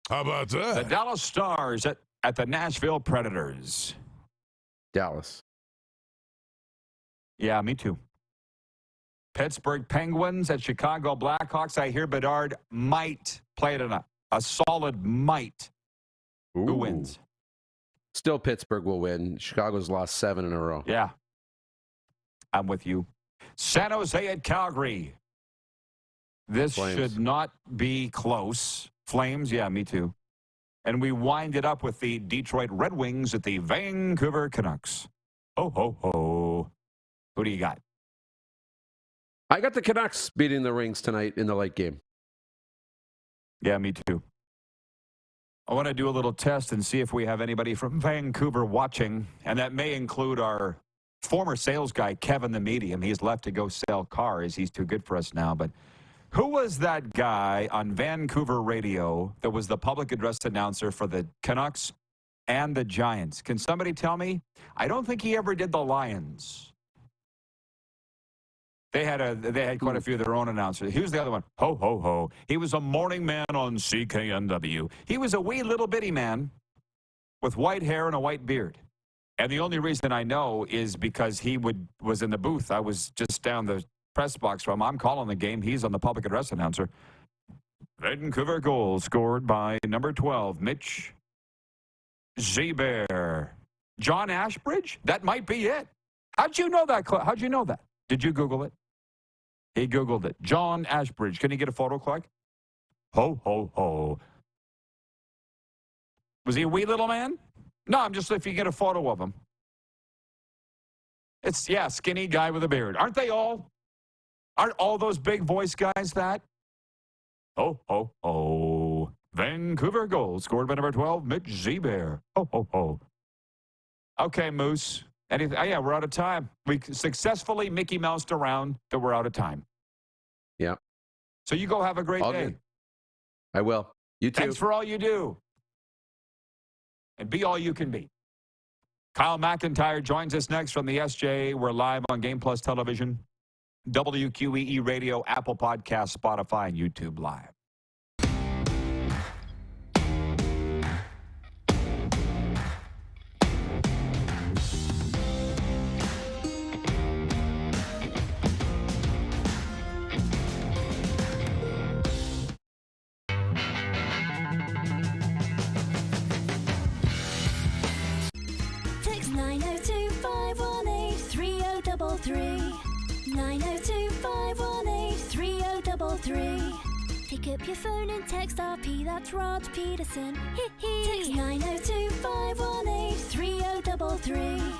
How about that? The Dallas Stars at the Nashville Predators. Dallas. Yeah, me too. Pittsburgh Penguins at Chicago Blackhawks. I hear Bedard might play tonight. A solid might. Ooh. Who wins? Still Pittsburgh will win. Chicago's lost 7 in a row. Yeah. I'm with you. San Jose at Calgary. This Flames. should not be close. Flames, yeah, me too. And we wind it up with the Detroit Red Wings at the Vancouver Canucks. Ho, ho, ho. Who do you got? I got the Canucks beating the Rings tonight in the late game. Yeah, me too. I want to do a little test and see if we have anybody from Vancouver watching, and that may include our former sales guy, Kevin the Medium. He's left to go sell cars. He's too good for us now. But who was that guy on Vancouver radio that was the public address announcer for the Canucks and the Giants? Can somebody tell me? I don't think he ever did the Lions. They had quite a few of their own announcers. Here's the other one. Ho, ho, ho. He was a morning man on CKNW. He was a wee little bitty man with white hair and a white beard. And the only reason I know is because he was in the booth. I was just down the press box from him. I'm calling the game. He's on the public address announcer. Vancouver goal scored by number 12, Mitch Zeber. John Ashbridge? That might be it. How'd you know that? How'd you know that? Did you Google it? He Googled it. John Ashbridge. Can you get a photo, Clark? Ho, ho, ho. Was he a wee little man? No, I'm just if you get a photo of him. It's, yeah, skinny guy with a beard. Aren't they all? Aren't all those big voice guys that? Ho, ho, ho. Vancouver goal scored by number 12, Mitch Zeber. Ho, ho, ho. Okay, Moose. Anything? Oh, yeah, we're out of time. We successfully Mickey Moused around that we're out of time. Yeah. So you go have a great day. Good. I will. You too. Thanks for all you do. And be all you can be. Kyle McIntyre joins us next from the SJ. We're live on Game Plus Television, WQEE Radio, Apple Podcasts, Spotify, and YouTube Live. Text 902-518-3033. 902-518-3033. Pick up your phone and text RP, that's Rod Pedersen. Text 902-518-3033.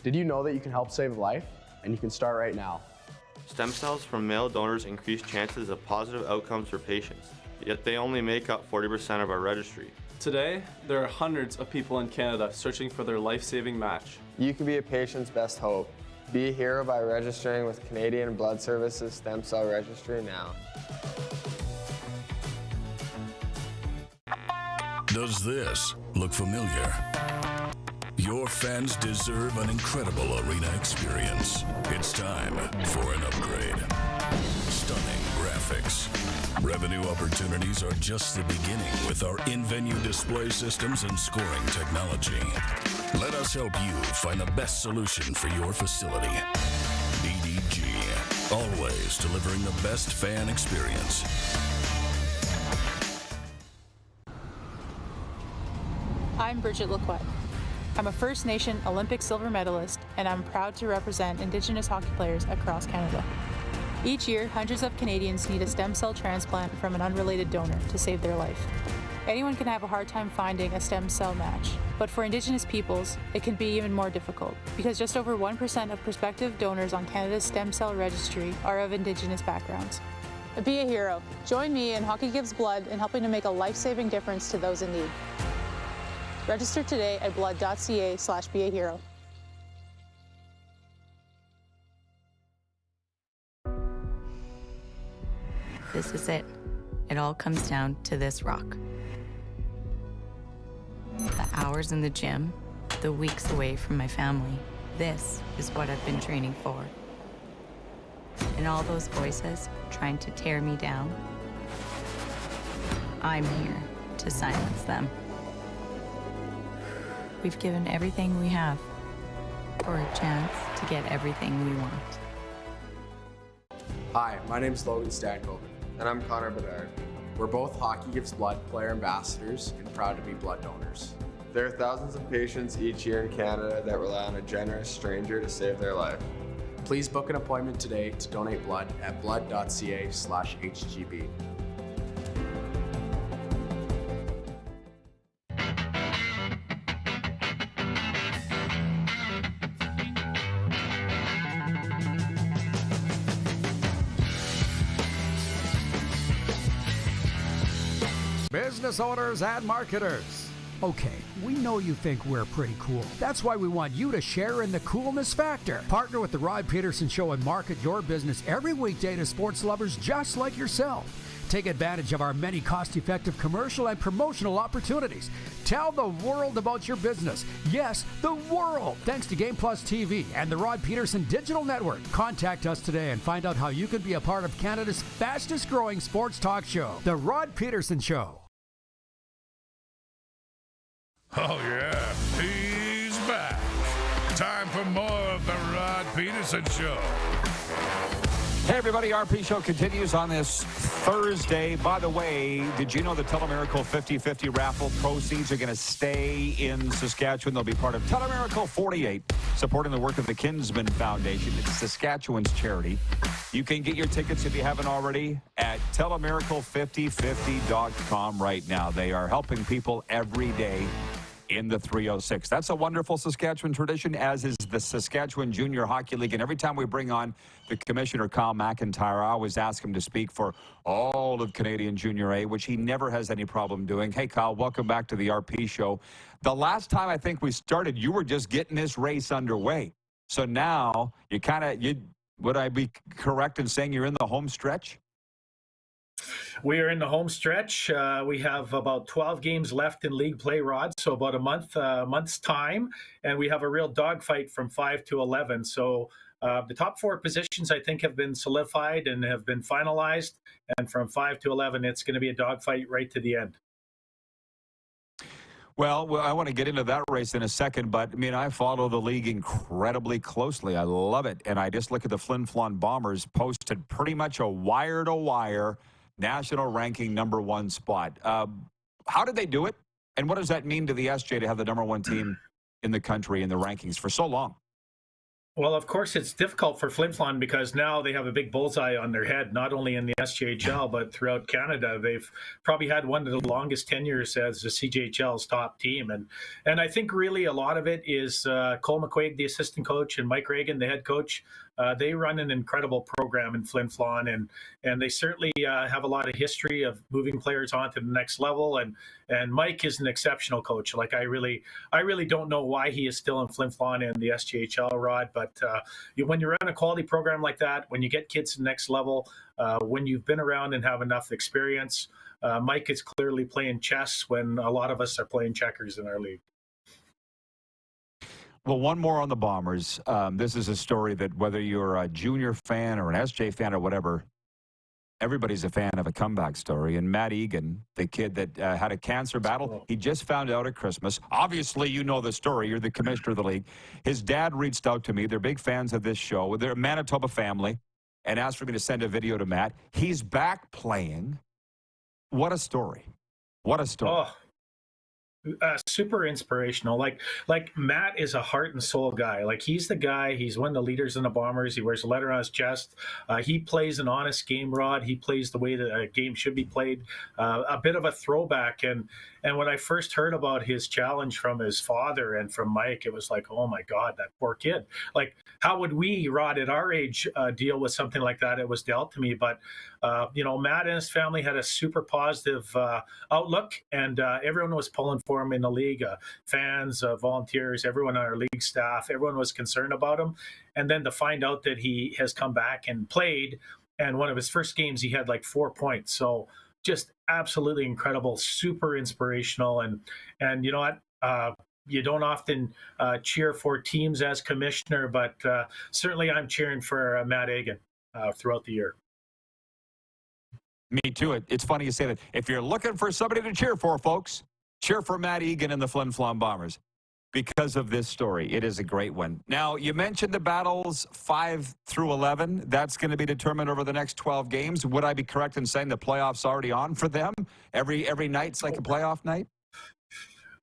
Did you know that you can help save a life? And you can start right now. Stem cells from male donors increase chances of positive outcomes for patients, yet they only make up 40% of our registry. Today, there are hundreds of people in Canada searching for their life-saving match. You can be a patient's best hope. Be a hero by registering with Canadian Blood Services Stem Cell Registry now. Does this look familiar? Your fans deserve an incredible arena experience. It's time for an upgrade. Stunning graphics. Revenue opportunities are just the beginning with our in-venue display systems and scoring technology. Let us help you find the best solution for your facility. EDG, always delivering the best fan experience. I'm Bridget Lacquette. I'm a First Nation Olympic silver medalist, and I'm proud to represent Indigenous hockey players across Canada. Each year, hundreds of Canadians need a stem cell transplant from an unrelated donor to save their life. Anyone can have a hard time finding a stem cell match, but for Indigenous peoples, it can be even more difficult because just over 1% of prospective donors on Canada's stem cell registry are of Indigenous backgrounds. Be a hero. Join me in Hockey Gives Blood in helping to make a life-saving difference to those in need. Register today at blood.ca/beahero. This is it. It all comes down to this rock. The hours in the gym, the weeks away from my family. This is what I've been training for. And all those voices trying to tear me down, I'm here to silence them. We've given everything we have for a chance to get everything we want. Hi, my name's Logan Stankoven. And I'm Connor Bedard. We're both Hockey Gives Blood player ambassadors and proud to be blood donors. There are thousands of patients each year in Canada that rely on a generous stranger to save their life. Please book an appointment today to donate blood at blood.ca/HGB. Business owners and marketers. Okay, we know you think we're pretty cool. That's why we want you to share in the coolness factor. Partner with the Rod Pedersen Show and market your business every weekday to sports lovers just like yourself. Take advantage of our many cost-effective commercial and promotional opportunities. Tell the world about your business. Yes, the world. Thanks to Game Plus TV and the Rod Pedersen Digital Network. Contact us today and find out how you can be a part of Canada's fastest-growing sports talk show, The Rod Pedersen Show. Oh, yeah, he's back. Time for more of the Rod Pedersen Show. Hey, everybody, RP Show continues on this Thursday. By the way, did you know the Telemiracle 50-50 raffle proceeds are going to stay in Saskatchewan? They'll be part of Telemiracle 48, supporting the work of the Kinsman Foundation. It's Saskatchewan's charity. You can get your tickets, if you haven't already, at telemiracle5050.com right now. They are helping people every day in the 306. That's a wonderful Saskatchewan tradition, as is the Saskatchewan Junior Hockey League. And every time we bring on the commissioner, Kyle McIntyre, I always ask him to speak for all of Canadian Junior A, which he never has any problem doing. Hey, Kyle, welcome back to the RP Show. The last time I think we started, you were just getting this race underway. So now you would I be correct in saying you're in the home stretch? We are in the home stretch. We have about 12 games left in league play, Rod, so about a month's time, and we have a real dogfight from 5 to 11. So the top 4 positions, I think, have been solidified and have been finalized, and from 5 to 11, it's going to be a dogfight right to the end. Well, I want to get into that race in a second, but, I mean, I follow the league incredibly closely. I love it, and I just look at the Flin Flon Bombers posted pretty much a wire-to-wire national ranking #1 spot. How did they do it? And what does that mean to the SJ to have the #1 team in the country in the rankings for so long? Well, of course, it's difficult for Flin Flon because now they have a big bullseye on their head, not only in the SJHL, but throughout Canada. They've probably had one of the longest tenures as the CJHL's top team. And I think really a lot of it is Cole McQuaig, the assistant coach, and Mike Reagan, the head coach. They run an incredible program in Flin Flon, and they certainly have a lot of history of moving players on to the next level. And Mike is an exceptional coach. Like I really don't know why he is still in Flin Flon and the SJHL, Rod. But when you run a quality program like that, when you get kids to the next level, when you've been around and have enough experience, Mike is clearly playing chess when a lot of us are playing checkers in our league. Well, one more on the Bombers. This is a story that whether you're a junior fan or an SJ fan or whatever, everybody's a fan of a comeback story. And Matt Egan, the kid that had a cancer battle, he just found out at Christmas. Obviously, you know the story. You're the commissioner of the league. His dad reached out to me. They're big fans of this show. They're a Manitoba family, and asked for me to send a video to Matt. He's back playing. What a story. What a story. Oh. Super inspirational. Like Matt is a heart and soul guy. Like he's the guy. He's one of the leaders in the Bombers. He wears a letter on his chest. He plays an honest game, Rod. He plays the way that a game should be played. A bit of a throwback. And when I first heard about his challenge from his father and from Mike, it was like, oh my God, that poor kid. Like how would we, Rod, at our age, deal with something like that? It was dealt to me, but Matt and his family had a super positive outlook, and everyone was pulling for him in the league. Fans, volunteers, everyone on our league staff, everyone was concerned about him. And then to find out that he has come back and played, and one of his first games, he had like 4 points. So just absolutely incredible, super inspirational. And you know what? You don't often cheer for teams as commissioner, but certainly I'm cheering for Matt Egan throughout the year. Me too. It's funny you say that. If you're looking for somebody to cheer for, folks, cheer for Matt Egan and the Flin Flon Bombers because of this story. It is a great one. Now, you mentioned the battles 5 through 11. That's going to be determined over the next 12 games. Would I be correct in saying the playoffs already on for them? Every night's like a playoff night?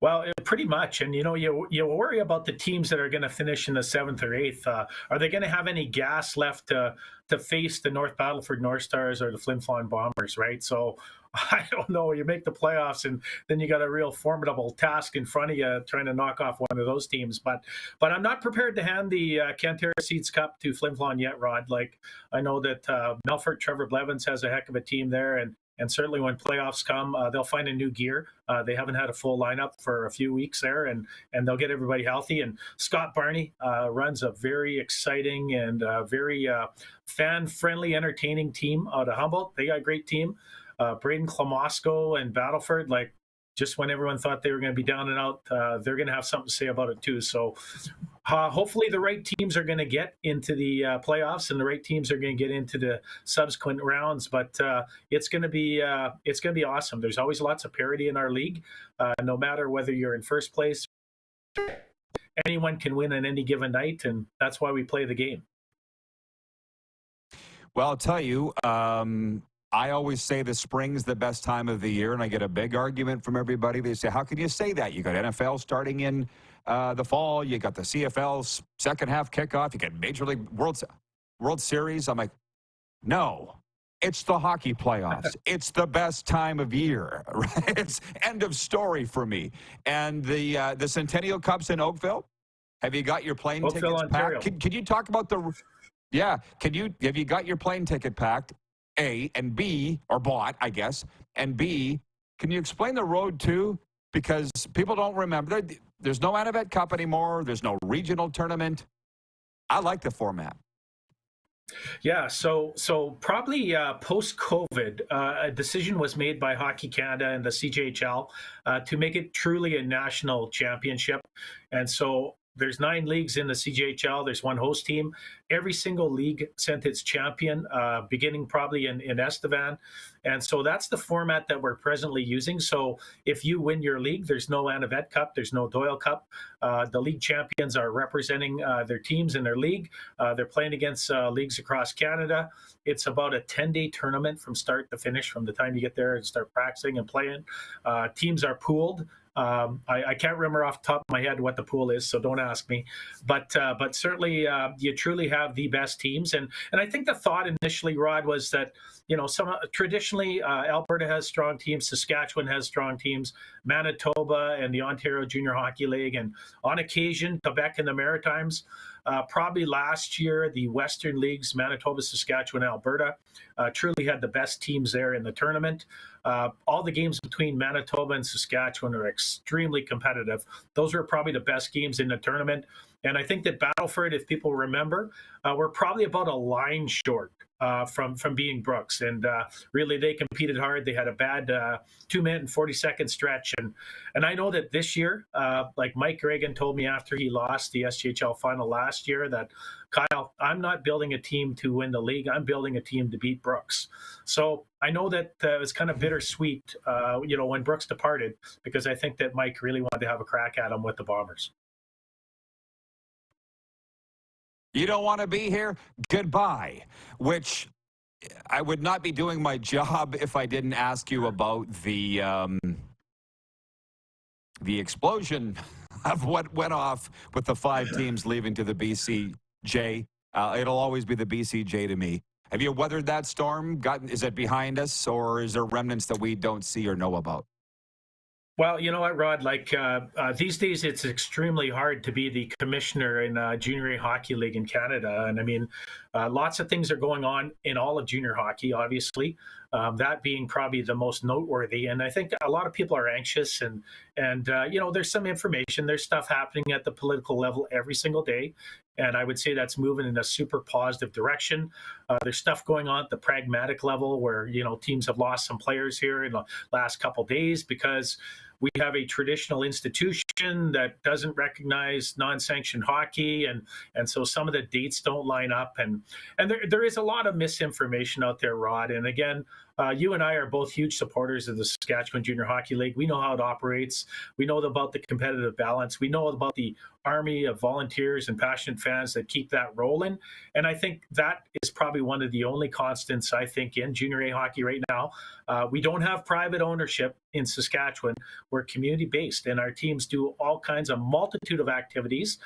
Well, pretty much. And, you worry about the teams that are going to finish in the 7th or 8th. Are they going to have any gas left to face the North Battleford North Stars or the Flin Flon Bombers, right? So I don't know. You make the playoffs, and then you got a real formidable task in front of you trying to knock off one of those teams. But I'm not prepared to hand the Cantera Seeds Cup to Flin Flon yet, Rod. Like, I know that Melfort Trevor Blevins has a heck of a team there, and certainly when playoffs come, they'll find a new gear. They haven't had a full lineup for a few weeks there, and they'll get everybody healthy. And Scott Barney runs a very exciting and very fan-friendly, entertaining team out of Humboldt. They got a great team. Braden Klamosko and Battleford, like, just when everyone thought they were going to be down and out, they're going to have something to say about it too. So hopefully the right teams are going to get into the playoffs, and the right teams are going to get into the subsequent rounds. But it's going to be awesome. There's always lots of parity in our league. No matter whether you're in first place, anyone can win on any given night, and that's why we play the game. Well, I'll tell you, I always say the spring's the best time of the year, and I get a big argument from everybody. They say, how can you say that? You got NFL starting in the fall. You got the CFL's second half kickoff. You got Major League World Series. I'm like, no, it's the hockey playoffs. It's the best time of year. Right? It's end of story for me. And the Centennial Cup's in Oakville. Have you got your plane Oakville, tickets packed? Can you talk about the? Yeah. Have you got your plane ticket packed? A, and B, or bought, I guess, and B, can you explain the road too? Because people don't remember. There's no Anavet Cup anymore. There's no regional tournament. I like the format. Yeah, so probably post-COVID, a decision was made by Hockey Canada and the CJHL to make it truly a national championship. And so there's 9 leagues in the CJHL. There's one host team. Every single league sent its champion, beginning probably in Estevan. And so that's the format that we're presently using. So if you win your league, there's no Anavet Cup, there's no Doyle Cup. The league champions are representing their teams in their league. They're playing against leagues across Canada. It's about a 10-day tournament from start to finish, from the time you get there and start practicing and playing. Teams are pooled. I can't remember off the top of my head what the pool is, so don't ask me. But certainly you truly have the best teams. And I think the thought initially, Rod, was that, traditionally Alberta has strong teams, Saskatchewan has strong teams, Manitoba and the Ontario Junior Hockey League, and on occasion Quebec and the Maritimes. Probably last year, the Western Leagues, Manitoba, Saskatchewan, Alberta, truly had the best teams there in the tournament. All the games between Manitoba and Saskatchewan are extremely competitive. Those were probably the best games in the tournament. And I think that Battleford, if people remember, were probably about a line short from being Brooks. And really, they competed hard. They had a bad 2-minute and 40-second stretch. And I know that this year, like Mike Reagan told me after he lost the SJHL final last year, that, Kyle, I'm not building a team to win the league. I'm building a team to beat Brooks. So I know that it was kind of bittersweet, when Brooks departed, because I think that Mike really wanted to have a crack at him with the Bombers. You don't want to be here? Goodbye. Which I would not be doing my job if I didn't ask you about the explosion of what went off with the 5 teams leaving to the BCJ. It'll always be the BCJ to me. Have you weathered that storm? Is it behind us, or is there remnants that we don't see or know about? Well, you know what, Rod? Like these days, it's extremely hard to be the commissioner in Junior A Hockey League in Canada. And I mean, lots of things are going on in all of junior hockey, obviously, that being probably the most noteworthy. And I think a lot of people are anxious and there's some information. There's stuff happening at the political level every single day. And I would say that's moving in a super positive direction. There's stuff going on at the pragmatic level where, teams have lost some players here in the last couple of days because we have a traditional institution that doesn't recognize non-sanctioned hockey, and so some of the dates don't line up, and there is a lot of misinformation out there, Rod. And again, you and I are both huge supporters of the Saskatchewan Junior Hockey League. We know how it operates. We know about the competitive balance. We know about the army of volunteers and passionate fans that keep that rolling. And I think that is probably one of the only constants, I think, in junior A hockey right now. We don't have private ownership in Saskatchewan. We're community-based, and our teams do all kinds of multitude of activities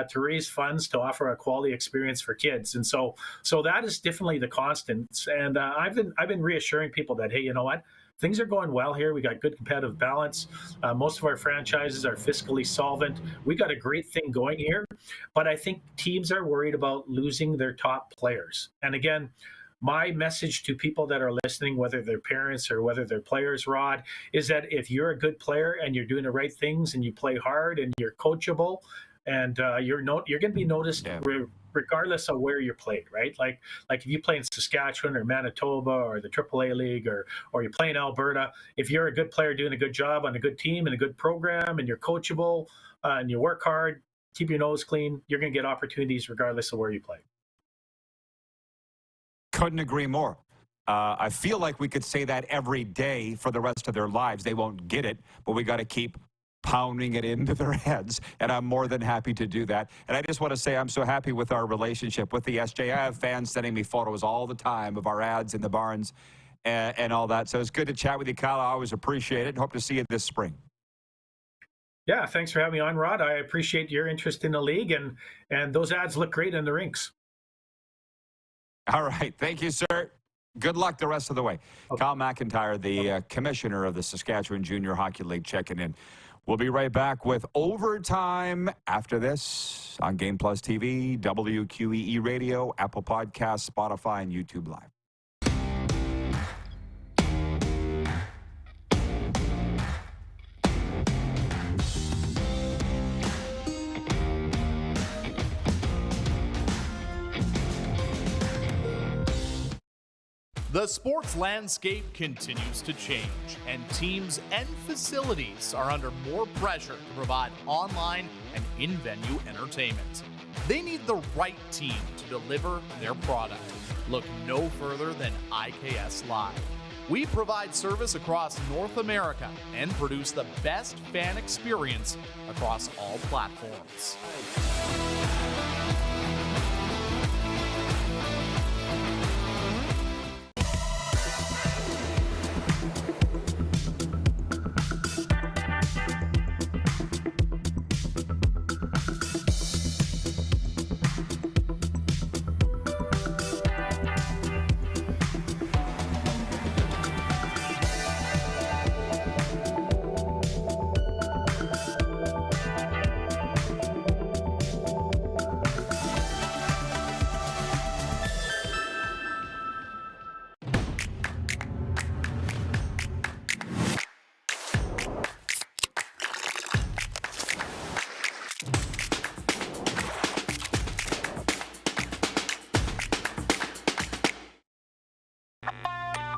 to raise funds to offer a quality experience for kids. And so that is definitely the constant. And I've been reassuring people that, hey, you know what? Things are going well here. We got good competitive balance. Most of our franchises are fiscally solvent. We got a great thing going here, but I think teams are worried about losing their top players. And again, my message to people that are listening, whether they're parents or whether they're players, Rod, is that if you're a good player and you're doing the right things and you play hard and you're coachable and you're going to be noticed regardless of where you played, right? Like if you play in Saskatchewan or Manitoba or the AAA League or you play in Alberta, if you're a good player doing a good job on a good team and a good program and you're coachable and you work hard, keep your nose clean, you're going to get opportunities regardless of where you play. Couldn't agree more. I feel like we could say that every day for the rest of their lives. They won't get it, but we got to keep pounding it into their heads, and I'm more than happy to do that. And I just want to say I'm so happy with our relationship with the SJ. I have fans sending me photos all the time of our ads in the barns and all that. So it's good to chat with you, Kyle. I always appreciate it. Hope to see you this spring. Yeah, thanks for having me on, Rod. I appreciate your interest in the league, and those ads look great in the rinks. All right. Thank you, sir. Good luck the rest of the way. Okay. Kyle McIntyre, the commissioner of the Saskatchewan Junior Hockey League, checking in. We'll be right back with Overtime after this on Game Plus TV, WQEE Radio, Apple Podcasts, Spotify, and YouTube Live. The sports landscape continues to change, and teams and facilities are under more pressure to provide online and in-venue entertainment. They need the right team to deliver their product. Look no further than IKS Live. We provide service across North America and produce the best fan experience across all platforms.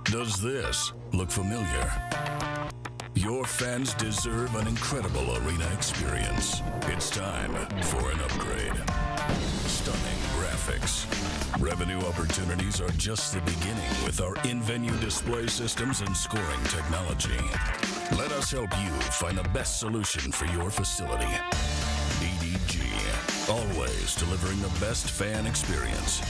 Does this look familiar? Your fans deserve an incredible arena experience. It's time for an upgrade. Stunning graphics. Revenue opportunities are just the beginning with our in-venue display systems and scoring technology. Let us help you find the best solution for your facility. EDG, always delivering the best fan experience.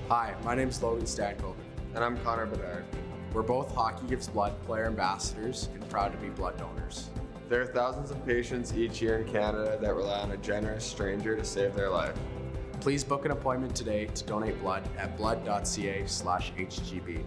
Hi, my name's Logan Stankoven. And I'm Connor Bedard. We're both Hockey Gives Blood player ambassadors and proud to be blood donors. There are thousands of patients each year in Canada that rely on a generous stranger to save their life. Please book an appointment today to donate blood at blood.ca/HGB.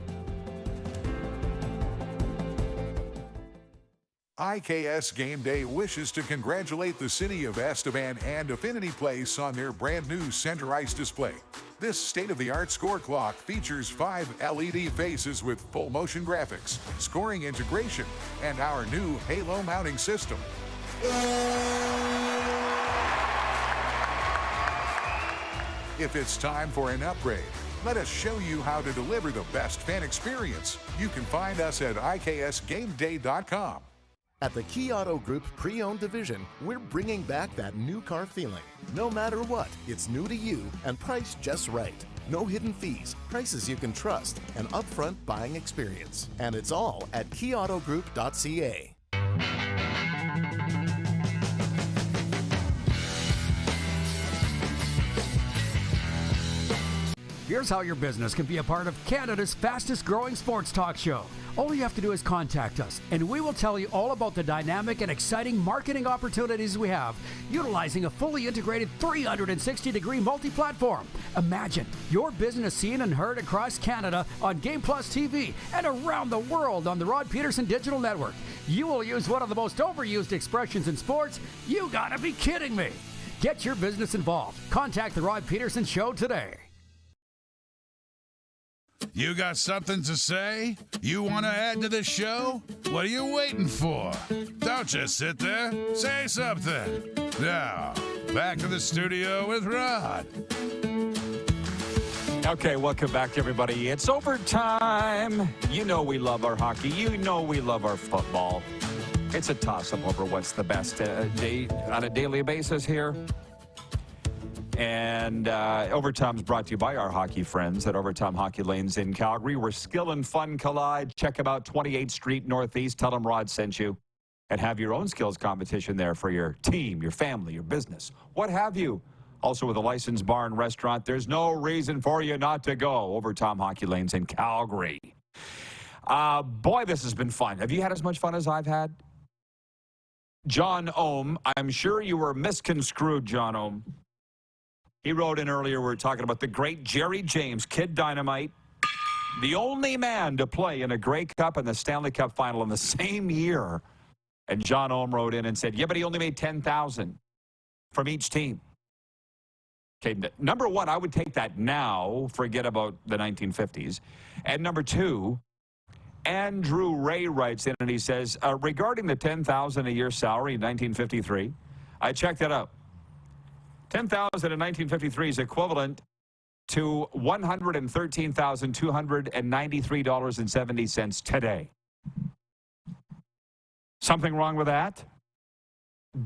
IKS Game Day wishes to congratulate the city of Estevan and Affinity Place on their brand new center ice display. This state-of-the-art score clock features 5 LED faces with full motion graphics, scoring integration, and our new Halo mounting system. If it's time for an upgrade, let us show you how to deliver the best fan experience. You can find us at IKSGameDay.com. At the Key Auto Group Pre-Owned Division, we're bringing back that new car feeling. No matter what, it's new to you and priced just right. No hidden fees, prices you can trust, an upfront buying experience. And it's all at keyautogroup.ca. Here's how your business can be a part of Canada's fastest growing sports talk show. All you have to do is contact us, and we will tell you all about the dynamic and exciting marketing opportunities we have, utilizing a fully integrated 360-degree multi-platform. Imagine your business seen and heard across Canada on Game Plus TV and around the world on the Rod Pedersen Digital Network. You will use one of the most overused expressions in sports. You gotta be kidding me. Get your business involved. Contact the Rod Pedersen Show today. You got something to say? You want to add to the show? What are you waiting for? Don't just sit there. Say something. Now, back to the studio with Rod. Okay, welcome back, everybody. It's overtime. You know we love our hockey. You know we love our football. It's a toss-up over what's the best day on a daily basis here. And Overtime's brought to you by our hockey friends at Overtime Hockey Lanes in Calgary, where skill and fun collide. Check them out, 28th Street Northeast. Tell them Rod sent you. And have your own skills competition there for your team, your family, your business, what have you. Also with a licensed bar and restaurant, there's no reason for you not to go. Overtime Hockey Lanes in Calgary. Boy, this has been fun. Have you had as much fun as I've had? John Ohm, I'm sure you were misconstrued, John Ohm. He wrote in earlier, we were talking about the great Jerry James, Kid Dynamite, the only man to play in a Grey Cup and the Stanley Cup final in the same year. And John Ohm wrote in and said, yeah, but he only made $10,000 from each team. Okay, number one, I would take that now, forget about the 1950s. And number two, Andrew Ray writes in and he says, regarding the $10,000 a year salary in 1953, I checked it out. $10,000 in 1953 is equivalent to $113,293.70 today. Something wrong with that?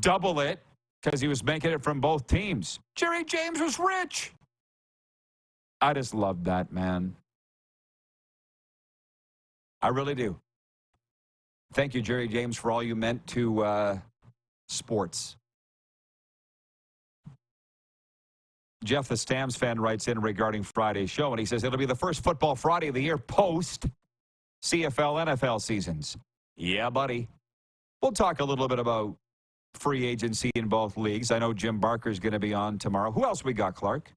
Double it, because he was making it from both teams. Jerry James was rich. I just love that, man. I really do. Thank you, Jerry James, for all you meant to sports. Jeff, the Stamps fan, writes in regarding Friday's show, and he says it'll be the first Football Friday of the year post CFL, NFL seasons. Yeah, buddy. We'll talk a little bit about free agency in both leagues. I know Jim Barker's going to be on tomorrow. Who else we got, Clark?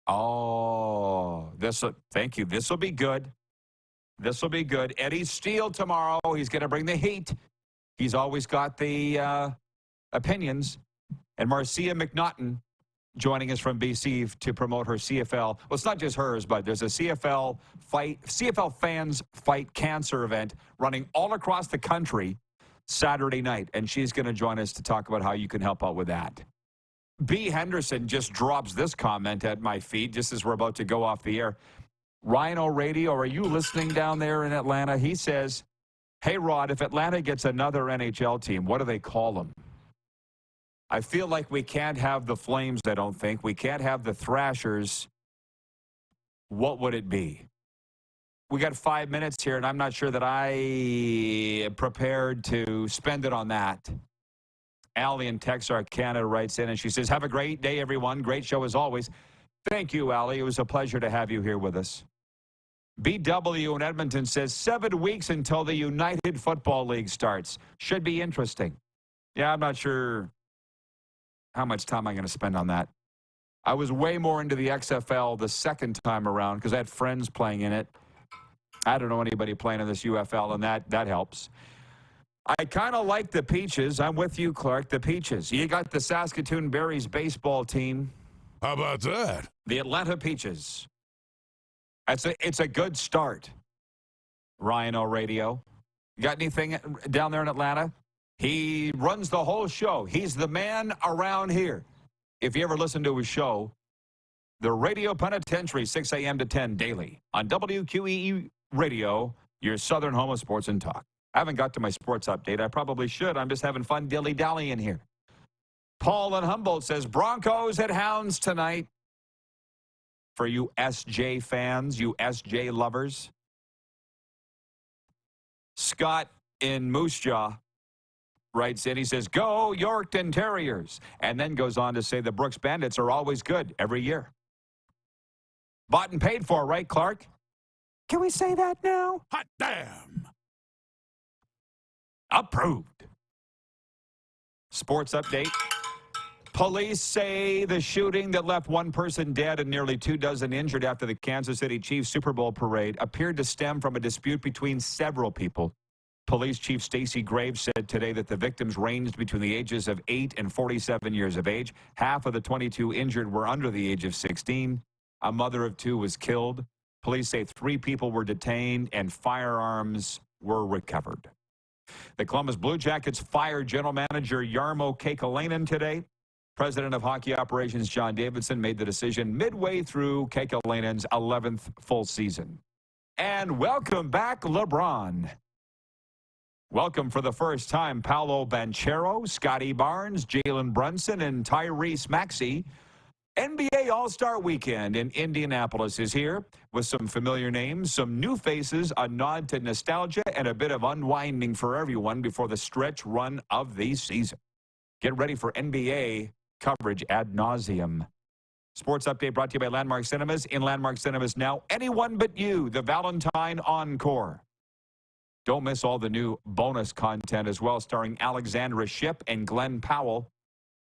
Oh, thank you. This will be good. This will be good. Eddie Steele tomorrow. He's going to bring the heat. He's always got the opinions. And Marcia McNaughton joining us from BC to promote her CFL. Well, it's not just hers, but there's a CFL Fans Fight Cancer event running all across the country Saturday night. And she's going to join us to talk about how you can help out with that. B. Henderson just drops this comment at my feed just as we're about to go off the air. Rhino Radio, are you listening down there in Atlanta? He says, hey, Rod, if Atlanta gets another NHL team, what do they call them? I feel like we can't have the Flames, I don't think. We can't have the Thrashers. What would it be? We got 5 minutes here, and I'm not sure that I am prepared to spend it on that. Allie in Texarkana writes in, and she says, have a great day, everyone. Great show as always. Thank you, Allie. It was a pleasure to have you here with us. BW in Edmonton says, 7 weeks until the United Football League starts. Should be interesting. Yeah, I'm not sure how much time I'm going to spend on that. I was way more into the XFL the second time around because I had friends playing in it. I don't know anybody playing in this UFL, and that helps. I kind of like the Peaches. I'm with you, Clark, the Peaches. You got the Saskatoon Berries baseball team. How about that? The Atlanta Peaches. It's a good start. Ryan O'Radio. You got anything down there in Atlanta? He runs the whole show. He's the man around here. If you ever listen to his show, The Radio Penitentiary, 6 a.m. to 10 daily on WQEE Radio, your southern home of sports and talk. I haven't got to my sports update. I probably should. I'm just having fun dilly-dallying here. Paul in Humboldt says, Broncos at Hounds tonight. For you SJ fans, you SJ lovers. Scott in Moose Jaw. writes in, he says, "Go Yorkton Terriers," and then goes on to say the Brooks Bandits are always good every year. Bought and paid for, right, Clark? Can we say that now? Hot damn! Approved. Sports update. Police say the shooting that left one person dead and nearly 24 injured after the Kansas City Chiefs Super Bowl parade appeared to stem from a dispute between several people. Police Chief Stacey Graves said today that the victims ranged between the ages of 8 and 47 years of age. Half of the 22 injured were under the age of 16. A mother of 2 was killed. Police say 3 people were detained and firearms were recovered. The Columbus Blue Jackets fired general manager Jarmo Kekalainen today. President of Hockey Operations John Davidson made the decision midway through Kekalainen's 11th full season. And welcome back, LeBron. Welcome for the first time, Paolo Banchero, Scotty Barnes, Jalen Brunson, and Tyrese Maxey. NBA All-Star Weekend in Indianapolis is here with some familiar names, some new faces, a nod to nostalgia, and a bit of unwinding for everyone before the stretch run of the season. Get ready for NBA coverage ad nauseum. Sports update brought to you by Landmark Cinemas. In Landmark Cinemas now, Anyone But You, the Valentine Encore. Don't miss all the new bonus content as well, starring Alexandra Shipp and Glenn Powell.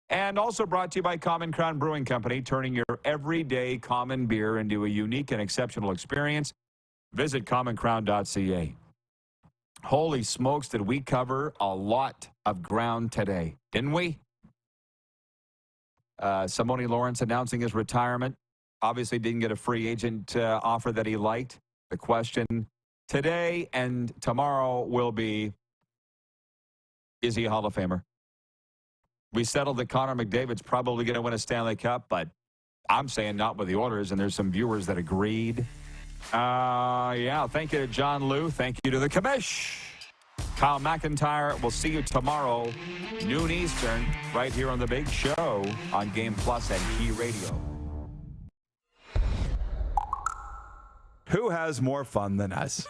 And also brought to you by Common Crown Brewing Company, turning your everyday common beer into a unique and exceptional experience. Visit commoncrown.ca. Holy smokes, did we cover a lot of ground today, didn't we? Simone Lawrence announcing his retirement. Obviously didn't get a free agent offer that he liked. The question today and tomorrow will be, is he a Hall of Famer? We settled that Connor McDavid's probably going to win a Stanley Cup, but I'm saying not with the Oilers, and there's some viewers that agreed. Yeah, thank you to John Liu. Thank you to the commish. Kyle McIntyre, we'll see you tomorrow, noon Eastern, right here on The Big Show on Game Plus and Key Radio. Who has more fun than us?